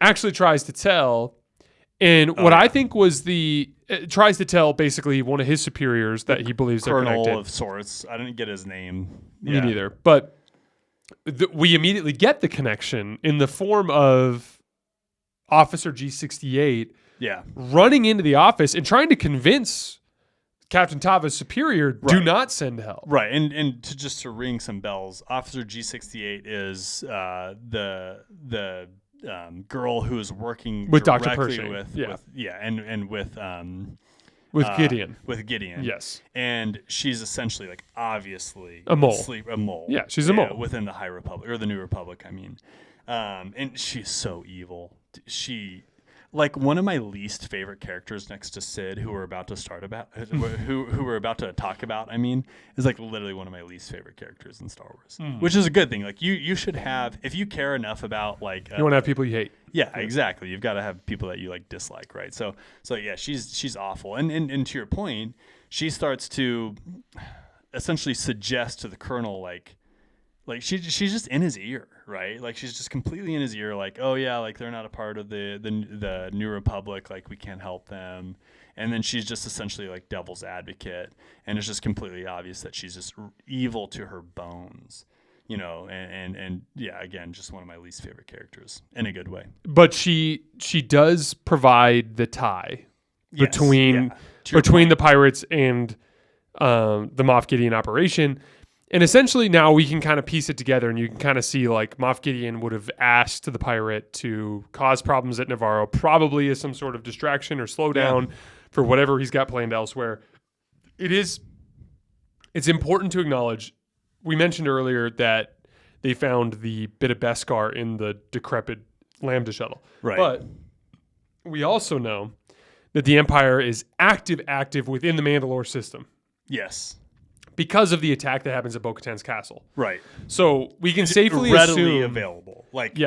actually tries to tell, and I think was tries to tell basically one of his superiors that he believes they're connected. Colonel of sorts. I didn't get his name. Me neither. But we immediately get the connection in the form of Officer G68 running into the office and trying to convince Captain Tava's superior, do not send help. Right. And to ring some bells, Officer G68 is the girl who is working with Dr. directly Pershing. With Gideon. With Gideon. Yes. And she's essentially like obviously a mole. A mole. Yeah, she's a mole. Within the High Republic, or the New Republic, I mean. And she's so evil. She, like, one of my least favorite characters next to Sid, who we're about to who we're about to talk about, I mean, is like literally one of my least favorite characters in Star Wars, which is a good thing. Like you should have, if you care enough about like, you want to have people you hate. Yeah, exactly. You've got to have people that you like dislike, right? So yeah, she's awful. And to your point, she starts to essentially suggest to the Colonel like she's just in his ear, right? Like she's just completely in his ear, like, oh yeah, like they're not a part of the New Republic, like we can't help them. And then she's just essentially like devil's advocate, and it's just completely obvious that she's just evil to her bones, you know. And yeah, again, just one of my least favorite characters in a good way. But she does provide the tie between the pirates and the Moff Gideon operation. And essentially now we can kind of piece it together, and you can kind of see like Moff Gideon would have asked the pirate to cause problems at Navarro, probably as some sort of distraction or slowdown for whatever he's got planned elsewhere. It's important to acknowledge, we mentioned earlier that they found the bit of Beskar in the decrepit Lambda shuttle. Right. But we also know that the Empire is active within the Mandalore system. Yes. Because of the attack that happens at Bo-Katan's castle. Right. So we can safely readily assume available. Like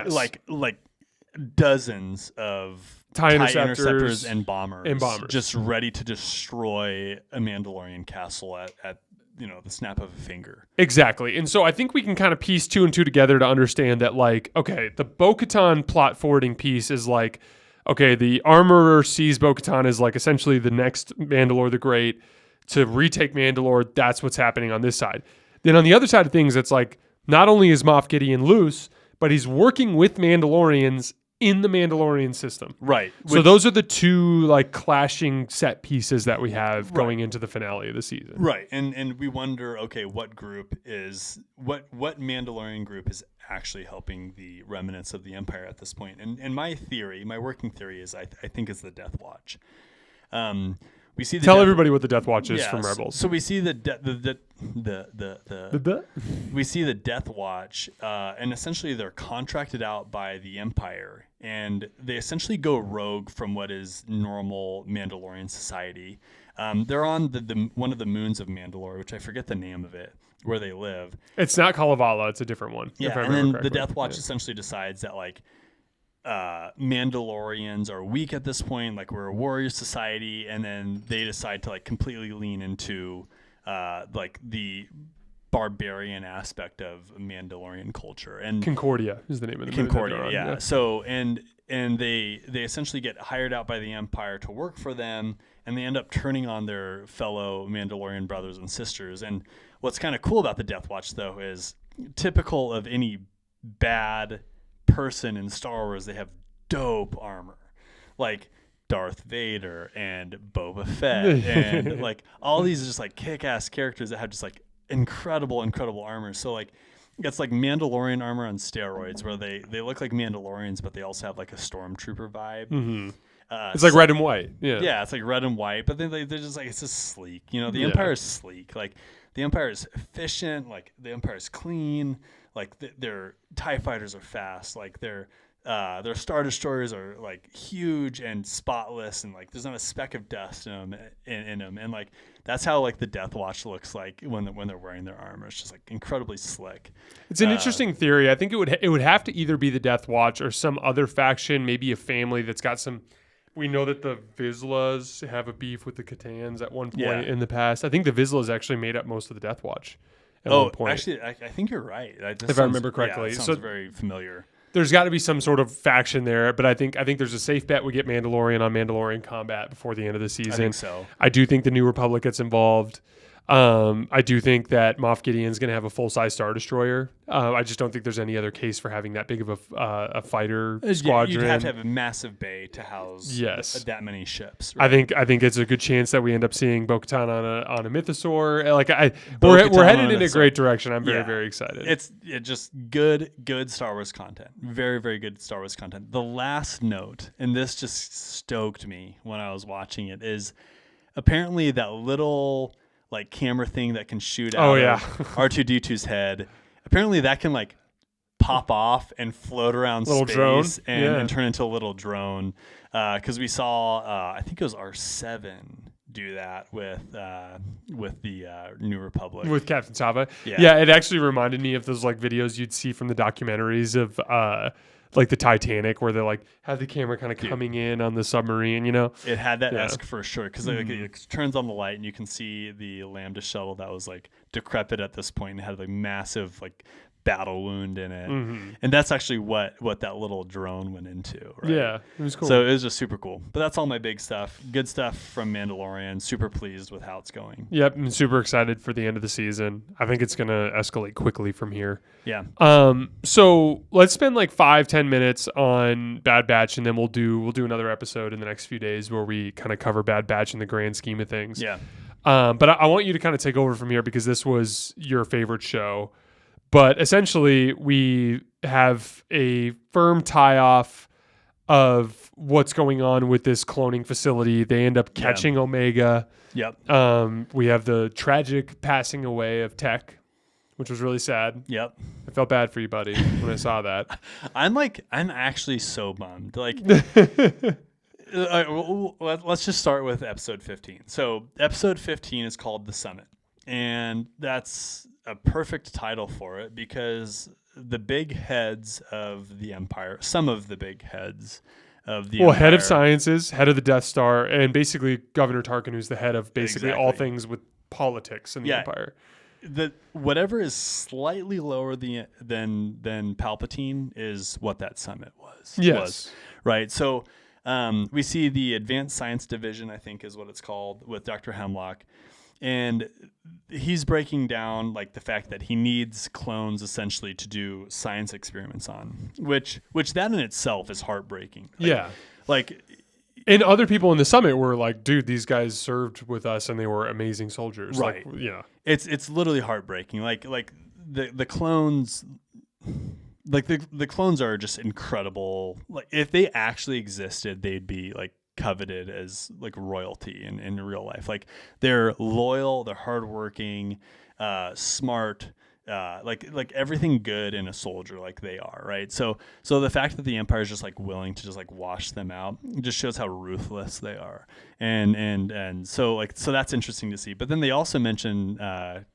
dozens of TIE interceptors and bombers just Mm-hmm. ready to destroy a Mandalorian castle at the snap of a finger. Exactly. And so I think we can kind of piece two and two together to understand that, like, okay, the Bo-Katan plot forwarding piece is like, okay, the Armorer sees Bo-Katan as like essentially the next Mandalore the Great to retake Mandalore. That's what's happening on this side. Then on the other side of things, it's like not only is Moff Gideon loose, but he's working with Mandalorians in the Mandalorian system. Right. So those are the two like clashing set pieces that we have going into the finale of the season. Right. And we wonder, okay, what Mandalorian group is actually helping the remnants of the Empire at this point? And my working theory is I think it's the Death Watch. We see Tell everybody what the Death Watch is from Rebels. So we see we see the Death Watch, and essentially they're contracted out by the Empire, and they essentially go rogue from what is normal Mandalorian society. They're on the one of the moons of Mandalore, which I forget the name of it, where they live. It's not Kalevala, it's a different one. Yeah, and then the Death Watch essentially decides that like Mandalorians are weak at this point, like we're a warrior society, and then they decide to like completely lean into like the barbarian aspect of Mandalorian culture. And Concordia is the name of the Concordia, yeah. So and they essentially get hired out by the Empire to work for them, and they end up turning on their fellow Mandalorian brothers and sisters. And what's kind of cool about the Death Watch, though, is typical of any bad person in Star Wars, they have dope armor, like Darth Vader and Boba Fett and like all these just like kick-ass characters that have just like incredible armor. So like it's like Mandalorian armor on steroids, where they look like Mandalorians, but they also have like a stormtrooper vibe. Mm-hmm. It's like red and white. Yeah, it's like red and white, but they're just like, it's just sleek. You know, the Empire is sleek. Like the Empire is efficient. Like the Empire is clean. Like their TIE fighters are fast. Like their their Star Destroyers are like huge and spotless, and like there's not a speck of dust in them, and like that's how like the Death Watch looks like when they're wearing their armor. It's just like incredibly slick. It's an interesting theory. I think it would have to either be the Death Watch or some other faction, maybe a family that's got some. We know that the Vizslas have a beef with the Katans at one point in the past. I think the Vizslas actually made up most of the Death Watch at one point. Actually, I think you're right. If I remember correctly. Yeah, sounds very familiar. There's got to be some sort of faction there, but I think there's a safe bet we get Mandalorian on Mandalorian combat before the end of the season. I think so. I do think the New Republic gets involved. I do think that Moff Gideon's going to have a full-size Star Destroyer. I just don't think there's any other case for having that big of a fighter squadron. You'd have to have a massive bay to house that many ships. Right? I think it's a good chance that we end up seeing Bo-Katan on a mythosaur. We're headed in a great direction. I'm very, very excited. It's just good Star Wars content. Very, very good Star Wars content. The last note, and this just stoked me when I was watching it, is apparently that little like camera thing that can shoot out of R2-D2's head. Apparently that can like pop off and float around little space drone. And turn into a little drone. Because we saw, I think it was R7 do that with the New Republic. With Captain Sava. Yeah, it actually reminded me of those like videos you'd see from the documentaries of like the Titanic, where they like have the camera kind of coming in on the submarine, It had that esque for sure, because it turns on the light and you can see the Lambda shuttle that was like decrepit at this point and had like massive like battle wound in it, and that's actually what that little drone went into. Right? Yeah, it was cool. So it was just super cool. But that's all my big stuff. Good stuff from Mandalorian. Super pleased with how it's going. Yep, I'm super excited for the end of the season. I think it's gonna escalate quickly from here. Yeah. So let's spend like 5-10 minutes on Bad Batch, and then we'll do another episode in the next few days where we kind of cover Bad Batch in the grand scheme of things. Yeah. But I want you to kind of take over from here because this was your favorite show. But essentially, we have a firm tie-off of what's going on with this cloning facility. They end up catching Omega. Yep. We have the tragic passing away of Tech, which was really sad. Yep. I felt bad for you, buddy, when I saw that. I'm actually so bummed. Like, let's just start with episode 15. So episode 15 is called The Summit. And that's a perfect title for it because the big heads of the Empire, some of the big heads of the Empire. Head of Sciences, head of the Death Star, and basically Governor Tarkin, who's the head of basically all things with politics in the Empire. Whatever is slightly lower than Palpatine is what that summit was. Yes. Right. So we see the Advanced Science Division, I think is what it's called, with Dr. Hemlock. And he's breaking down like the fact that he needs clones essentially to do science experiments on, which that in itself is heartbreaking. And other people in the summit were like, dude, these guys served with us and they were amazing soldiers. Right. It's literally heartbreaking. Like the clones, like the clones are just incredible. Like if they actually existed, they'd be like coveted as like royalty in real life. Like they're loyal, they're hardworking, smart, like everything good in a soldier, like they are, right? So the fact that the Empire is just like willing to just like wash them out just shows how ruthless they are, and so that's interesting to see. But then they also mention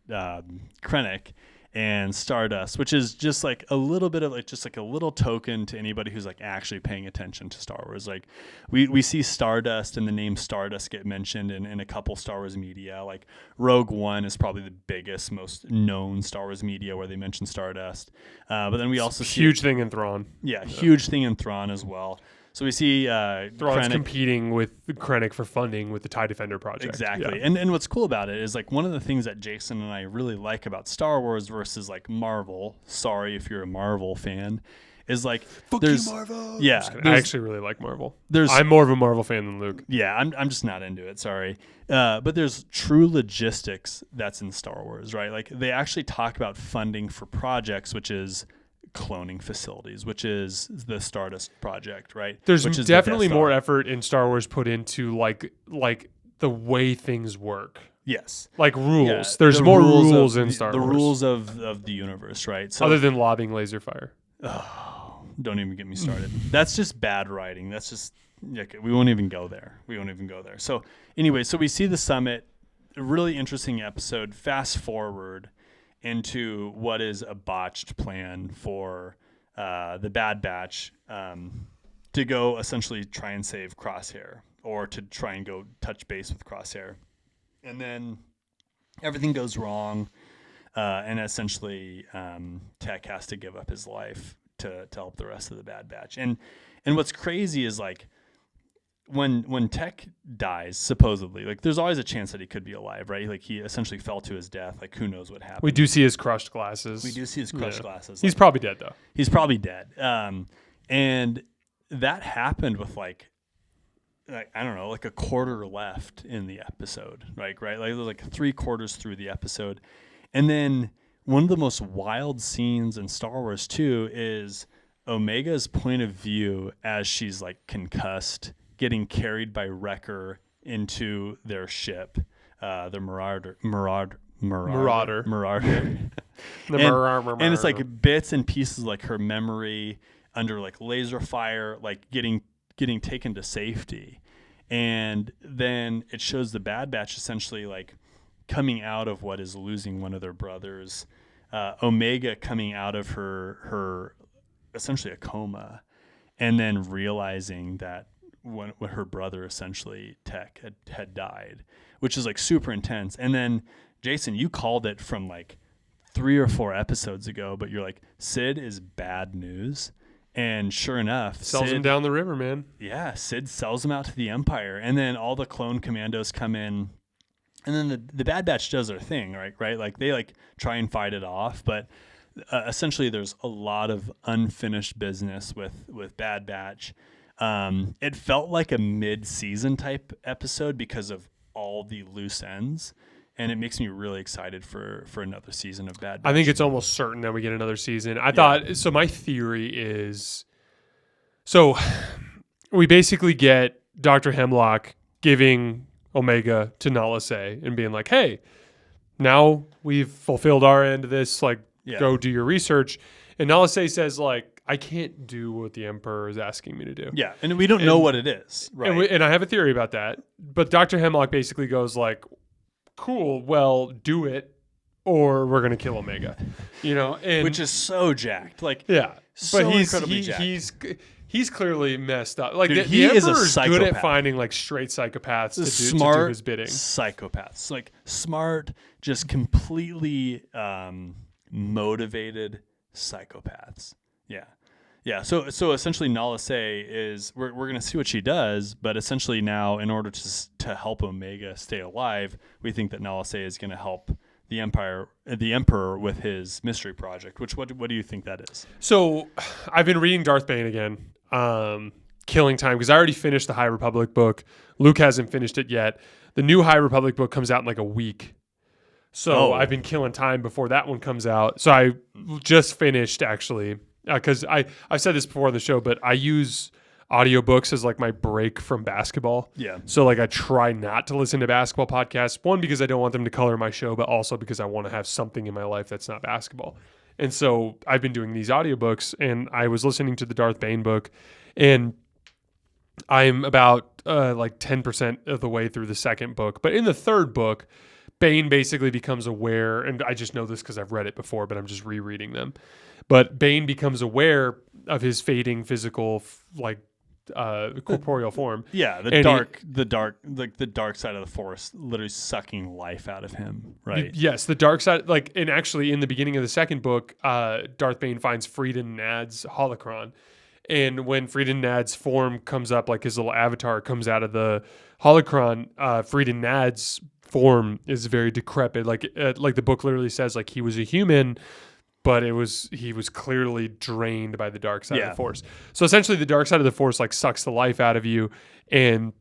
Krennic and Stardust, which is just like a little bit of like just like a little token to anybody who's like actually paying attention to Star Wars. Like we see Stardust and the name Stardust get mentioned in a couple Star Wars media. Like Rogue One is probably the biggest, most known Star Wars media where they mention Stardust. But then we also see huge thing in Thrawn. Yeah, huge thing in Thrawn as well. So we see Thrawn's competing with Krennic for funding with the TIE Defender project. Exactly. Yeah. And what's cool about it is like one of the things that Jason and I really like about Star Wars versus like Marvel, sorry if you're a Marvel fan, is like Fuck you, Marvel. Yeah. I actually really like Marvel. I'm I'm more of a Marvel fan than Luke. Yeah, I'm just not into it, sorry. But there's true logistics that's in Star Wars, right? Like they actually talk about funding for projects, which is cloning facilities, which is the Stardust project, right? There's definitely more effort in Star Wars put into like the way things work. Yes. Like rules. Yeah, there's more rules in Star Wars. The rules of the universe, right? So other than lobbing laser fire. Oh, Don't even get me started. That's just bad writing. That's just we won't even go there. So anyway, so we see the summit. A really interesting episode. Fast forward into what is a botched plan for the Bad Batch to go essentially try and save Crosshair, or to try and go touch base with Crosshair. And then everything goes wrong, and essentially Tech has to give up his life to help the rest of the Bad Batch. And what's crazy is like when Tech dies, supposedly, like there's always a chance that he could be alive, right? Like he essentially fell to his death. Like who knows what happened? We do see his crushed glasses. Glasses. He's probably dead though. He's probably dead. And that happened with like I don't know, like a quarter left in the episode, right? Like it was like 3/4 through the episode. And then one of the most wild scenes in Star Wars 2 is Omega's point of view as she's like concussed, getting carried by Wrecker into their ship, the Marauder. And it's like bits and pieces, like her memory under like laser fire, like getting taken to safety. And then it shows the Bad Batch essentially like coming out of what is losing one of their brothers, Omega coming out of her essentially a coma, and then realizing that when her brother, essentially Tech, had died, which is like super intense. And then Jason, you called it from like 3 or 4 episodes ago, but you're like, Sid is bad news. And sure enough, sells him down the river, man. Yeah, Sid sells him out to the Empire, and then all the clone commandos come in, and then the Bad Batch does their thing, right? Like they like try and fight it off, but essentially there's a lot of unfinished business with Bad Batch. It felt like a mid-season type episode because of all the loose ends, and it makes me really excited for another season of Bad Batch. I think it's almost certain that we get another season. My theory is, so we basically get Dr. Hemlock giving Omega to Nala Se and being like, hey, now we've fulfilled our end of this, like, go do your research. And Nala Se says, like, I can't do what the Emperor is asking me to do. Yeah, and we don't know what it is. Right. And I have a theory about that. But Dr. Hemlock basically goes like, cool, well, do it, or we're going to kill Omega. And which is so jacked. Like, yeah. So but incredibly jacked. He's clearly messed up. Like, dude, the Emperor is good at finding like straight psychopaths to do his bidding. Psychopaths, like smart, just completely motivated psychopaths. Yeah. So essentially, Nala Se is we're gonna see what she does, but essentially now, in order to help Omega stay alive, we think that Nala Se is gonna help the Emperor with his mystery project. What do you think that is? So I've been reading Darth Bane again, killing time, because I already finished the High Republic book. Luke hasn't finished it yet. The new High Republic book comes out in like a week. So I've been killing time before that one comes out. So I just finished, actually, because I've said this before on the show, but I use audiobooks as like my break from basketball. Yeah. So like I try not to listen to basketball podcasts, one, because I don't want them to color my show, but also because I want to have something in my life that's not basketball. And so I've been doing these audiobooks, and I was listening to the Darth Bane book, and I'm about like 10% of the way through the second book. But in the third book, Bane basically becomes aware, and I just know this because I've read it before, but I'm just rereading them. But Bane becomes aware of his fading physical, corporeal form. Yeah, the dark side of the Force literally sucking life out of him, right? Yes, the dark side. Like, and actually, in the beginning of the second book, Darth Bane finds Frieden Nad's holocron, and when Frieden Nad's form comes up, like his little avatar comes out of the holocron, Frieden Nad's form is very decrepit. Like the book literally says, like he was a human, but he was clearly drained by the dark side of the Force. So essentially, the dark side of the Force like sucks the life out of you, and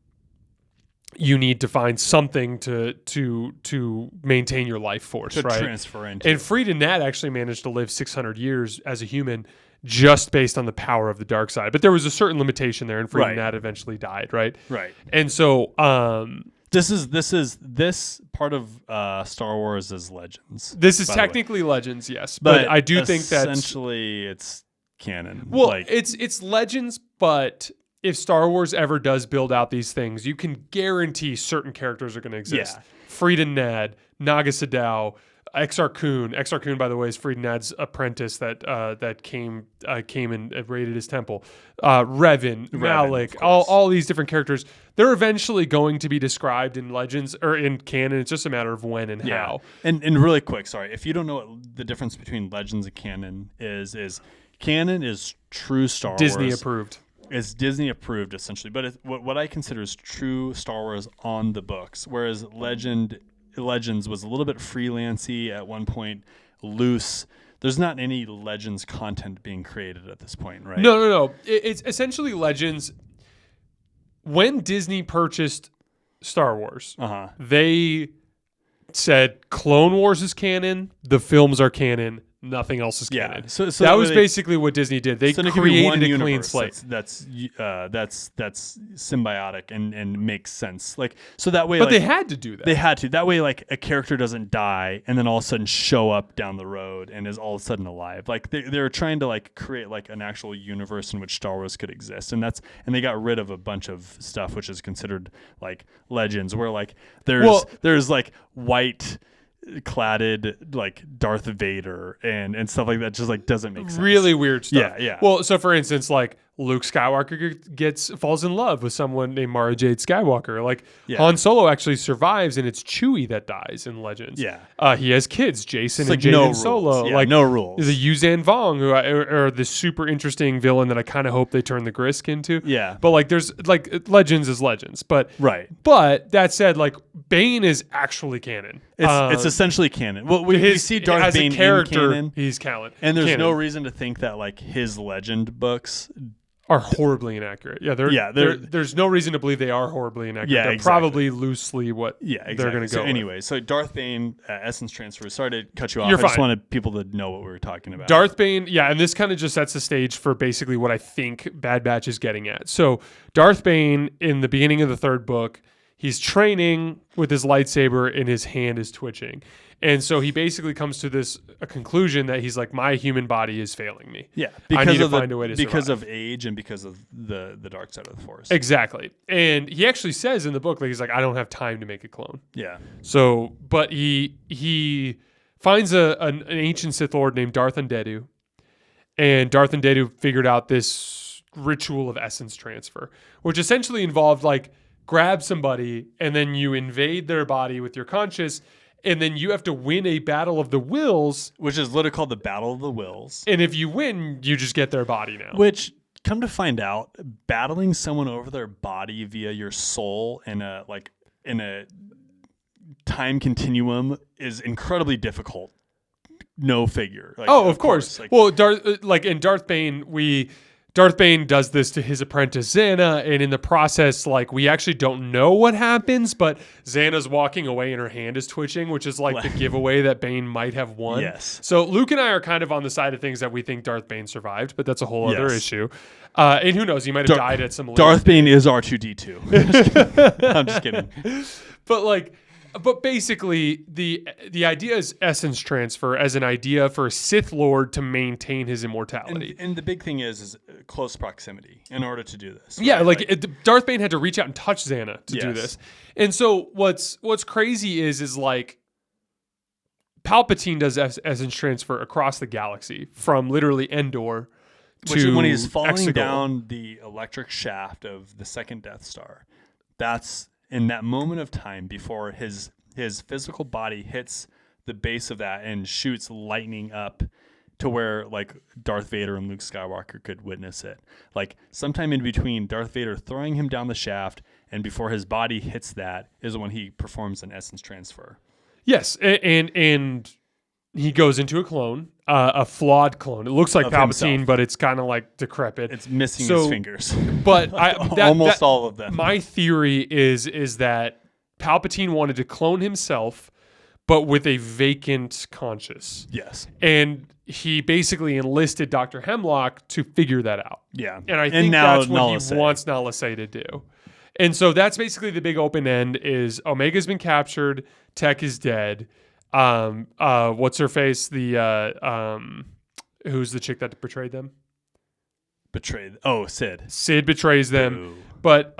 you need to find something to maintain your life force, to right? Transfer into. And Frieden Nad actually managed to live 600 years as a human, just based on the power of the dark side. But there was a certain limitation there, and Frieden Nad eventually died, right? Right. And so this part of Star Wars is Legends. This is technically Legends, yes, but I do think that essentially it's canon. Well, it's Legends, but if Star Wars ever does build out these things, you can guarantee certain characters are going to exist. Yeah. Friedan Nad, Naga Sadow, Exar Kun. Exar Kun, by the way, is Friedan Nad's apprentice that came and raided his temple. Revan, Malik, all these different characters. They're eventually going to be described in Legends or in canon. It's just a matter of when and how. And really quick, sorry, if you don't know what the difference between Legends and canon is canon is true Star Wars. Disney approved. It's Disney approved essentially, but what I consider is true Star Wars on the books, whereas Legends was a little bit freelancy at one point, loose. There's not any Legends content being created at this point, right? No. It's essentially Legends. When Disney purchased Star Wars, they said Clone Wars is canon, the films are canon, nothing else is canon. So that was basically what Disney did. They created a clean slate. That's symbiotic and makes sense. Like so that way. But they had to do that. They had to. That way, like a character doesn't die and then all of a sudden show up down the road and is all of a sudden alive. Like they're trying to like create like an actual universe in which Star Wars could exist, and they got rid of a bunch of stuff which is considered like Legends, where like there's like white cladded like Darth Vader and stuff like that just like doesn't make sense. Really weird stuff. Yeah. Well, so for instance, like Luke Skywalker falls in love with someone named Mara Jade Skywalker. Like Han Solo actually survives, and it's Chewie that dies in Legends. Yeah. He has kids, Jason it's and like Jaden Solo. Yeah, like no rules. There's a Yuzan Vong who are the super interesting villain that I kind of hope they turn the Grisk into. Yeah. But like there's like Legends is Legends. But right. But that said, like Bane is actually canon. It's essentially canon. Well, we see Darth Bane as a character, in canon, he's canon. And there's canon. no reason to think that like his Legend books are horribly inaccurate. There's no reason to believe they are horribly inaccurate. Yeah, they're probably loosely what they're going to go So anyway, with. So Darth Bane, essence transfer. Sorry to cut you off. You're I just fine. wanted people to know what we were talking about. Darth Bane, and this kind of just sets the stage for basically what I think Bad Batch is getting at. So Darth Bane, in the beginning of the third book, he's training with his lightsaber and his hand is twitching. And so he basically comes to a conclusion that he's like, my human body is failing me. Yeah, I need to find a way to because survive. of age and because of the dark side of the Force. Exactly. And he actually says in the book, like he's like, I don't have time to make a clone. Yeah. So, but he finds an ancient Sith Lord named Darth Undedu, and Darth Undedu figured out this ritual of essence transfer, which essentially involved like grab somebody and then you invade their body with your conscious. And then you have to win a battle of the wills. Which is literally called the Battle of the Wills. And if you win, you just get their body now. Which, come to find out, battling someone over their body via your soul in a time continuum is incredibly difficult. No figure. Like, of course. Like, well, in Darth Bane, Darth Bane does this to his apprentice Xana, and in the process, like we actually don't know what happens, but Xana's walking away and her hand is twitching, which is like the giveaway that Bane might have won. Yes. So Luke and I are kind of on the side of things that we think Darth Bane survived, but that's a whole other issue. And who knows? He might have died at some. Darth Bane is R2D2. I'm just kidding. But basically, the idea is essence transfer as an idea for a Sith Lord to maintain his immortality. And the big thing is close proximity in order to do this. Yeah, right? Darth Bane had to reach out and touch Xana to do this. And so what's crazy is like Palpatine does essence transfer across the galaxy from literally Endor to when he's falling Exegol. down the electric shaft of the second Death Star. That's in that moment of time before his physical body hits the base of that and shoots lightning up to where like Darth Vader and Luke Skywalker could witness it. Like sometime in between Darth Vader throwing him down the shaft and before his body hits that is when he performs an essence transfer. Yes, and he goes into a clone, a flawed clone. It looks like Of Palpatine, himself. but it's kind of like decrepit. It's missing his fingers. But almost all of them. My theory is that Palpatine wanted to clone himself, but with a vacant conscious. Yes. And he basically enlisted Dr. Hemlock to figure that out. Yeah. And I think now that's what Nala Se. he wants Nala Se to do. And so that's basically the big open end is Omega's been captured, Tech is dead. What's her face? Who's the chick that betrayed them? Betrayed. Oh, Sid. Sid betrays them. Ooh. But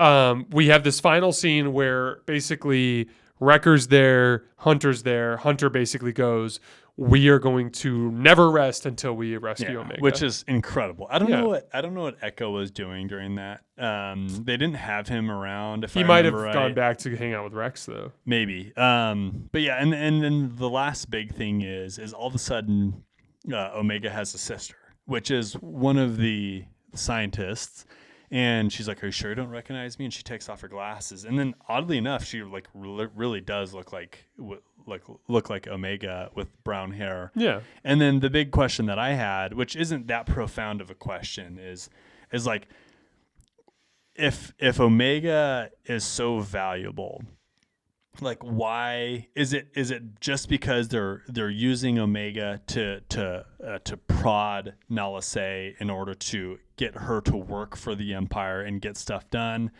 we have this final scene where basically Wrecker's there, Hunter's there. Hunter basically goes, "We are going to never rest until we rescue Omega," which is incredible. I don't know what Echo was doing during that. They didn't have him around. If he I might have remember gone right. back to hang out with Rex though. Maybe. But yeah, and then the last big thing is all of a sudden Omega has a sister, which is one of the scientists. And she's like, "Are you sure you don't recognize me?" And she takes off her glasses. And then, oddly enough, she like really does look like Omega with brown hair. Yeah. And then the big question that I had, which isn't that profound of a question, is like, if Omega is so valuable, like, why is it just because they're using Omega to prod Nala Se in order to get her to work for the Empire and get stuff done?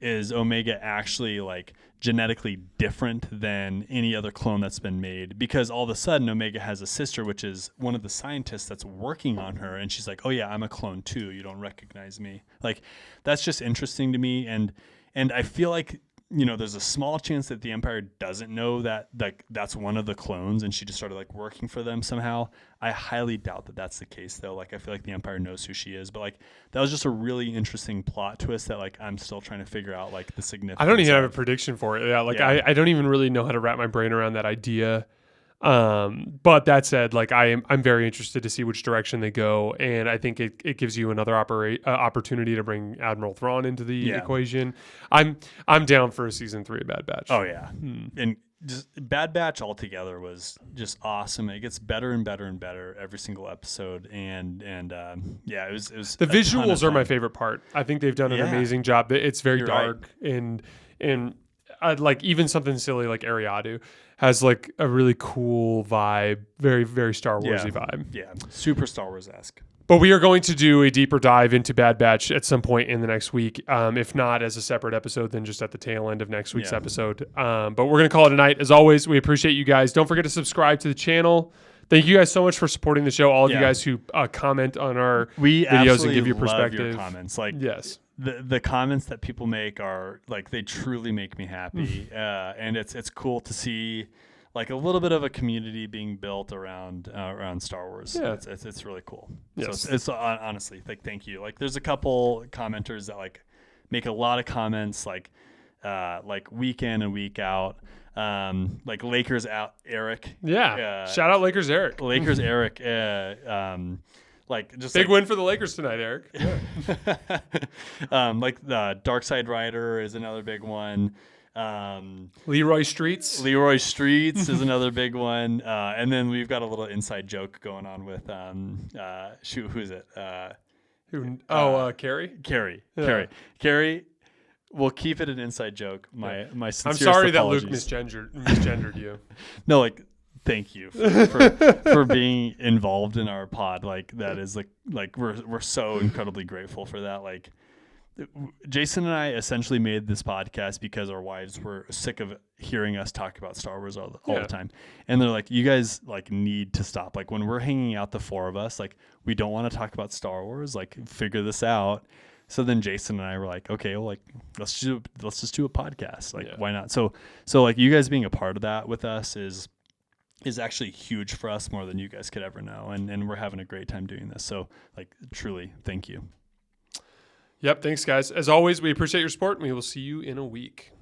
Is Omega actually like genetically different than any other clone that's been made? Because all of a sudden Omega has a sister, which is one of the scientists that's working on her, and she's like, "Oh yeah, I'm a clone too. You don't recognize me." Like, that's just interesting to me, and I feel like, you know, there's a small chance that the Empire doesn't know that that's one of the clones, and she just started like working for them somehow. I highly doubt that that's the case, though. Like, I feel like the Empire knows who she is, but like, that was just a really interesting plot twist that like I'm still trying to figure out like the significance. I don't even have a prediction for it. Yeah, like I don't even really know how to wrap my brain around that idea. But that said, like I'm very interested to see which direction they go, and I think it gives you another opportunity to bring Admiral Thrawn into the equation. I'm down for a season 3 of Bad Batch. Oh yeah, and just Bad Batch altogether was just awesome. It gets better and better and better every single episode, and yeah, it was the visuals are my favorite part. I think they've done an amazing job. It's very dark and like even something silly like Ariadu has like a really cool vibe, very, very Star Warsy vibe. Yeah, super Star Wars-esque. But we are going to do a deeper dive into Bad Batch at some point in the next week. If not as a separate episode, then just at the tail end of next week's episode. But we're going to call it a night. As always, we appreciate you guys. Don't forget to subscribe to the channel. Thank you guys so much for supporting the show. All of you guys who comment on our videos and give your perspective. Love your comments. Like, yes. The comments that people make are like, they truly make me happy, and it's cool to see like a little bit of a community being built around Star Wars. Yeah, it's really cool. Yes. So it's honestly, like, thank you. Like, there's a couple commenters that like make a lot of comments like week in and week out. Like Lakers out Eric. Yeah. Shout out Lakers Eric. Lakers Eric. Like, just big win for the Lakers tonight, Eric. Yeah. Like the Darkside Rider is another big one. Leroy Streets is another big one. And then we've got a little inside joke going on with who's it? Carrie. Yeah. Carrie. We'll keep it an inside joke. My sincerest I'm sorry apologies. that Luke misgendered you. No, like, thank you for being involved in our pod. Like, that is like we're so incredibly grateful for that. Like, Jason and I essentially made this podcast because our wives were sick of hearing us talk about Star Wars all the time. And they're like, you guys like need to stop. Like, when we're hanging out, the four of us, like, we don't want to talk about Star Wars. Like, figure this out. So then Jason and I were like, okay, well, like, let's just do a podcast. Like, why not? So like, you guys being a part of that with us is actually huge for us, more than you guys could ever know. And we're having a great time doing this. So, like, truly, thank you. Yep. Thanks, guys. As always, we appreciate your support, and we will see you in a week.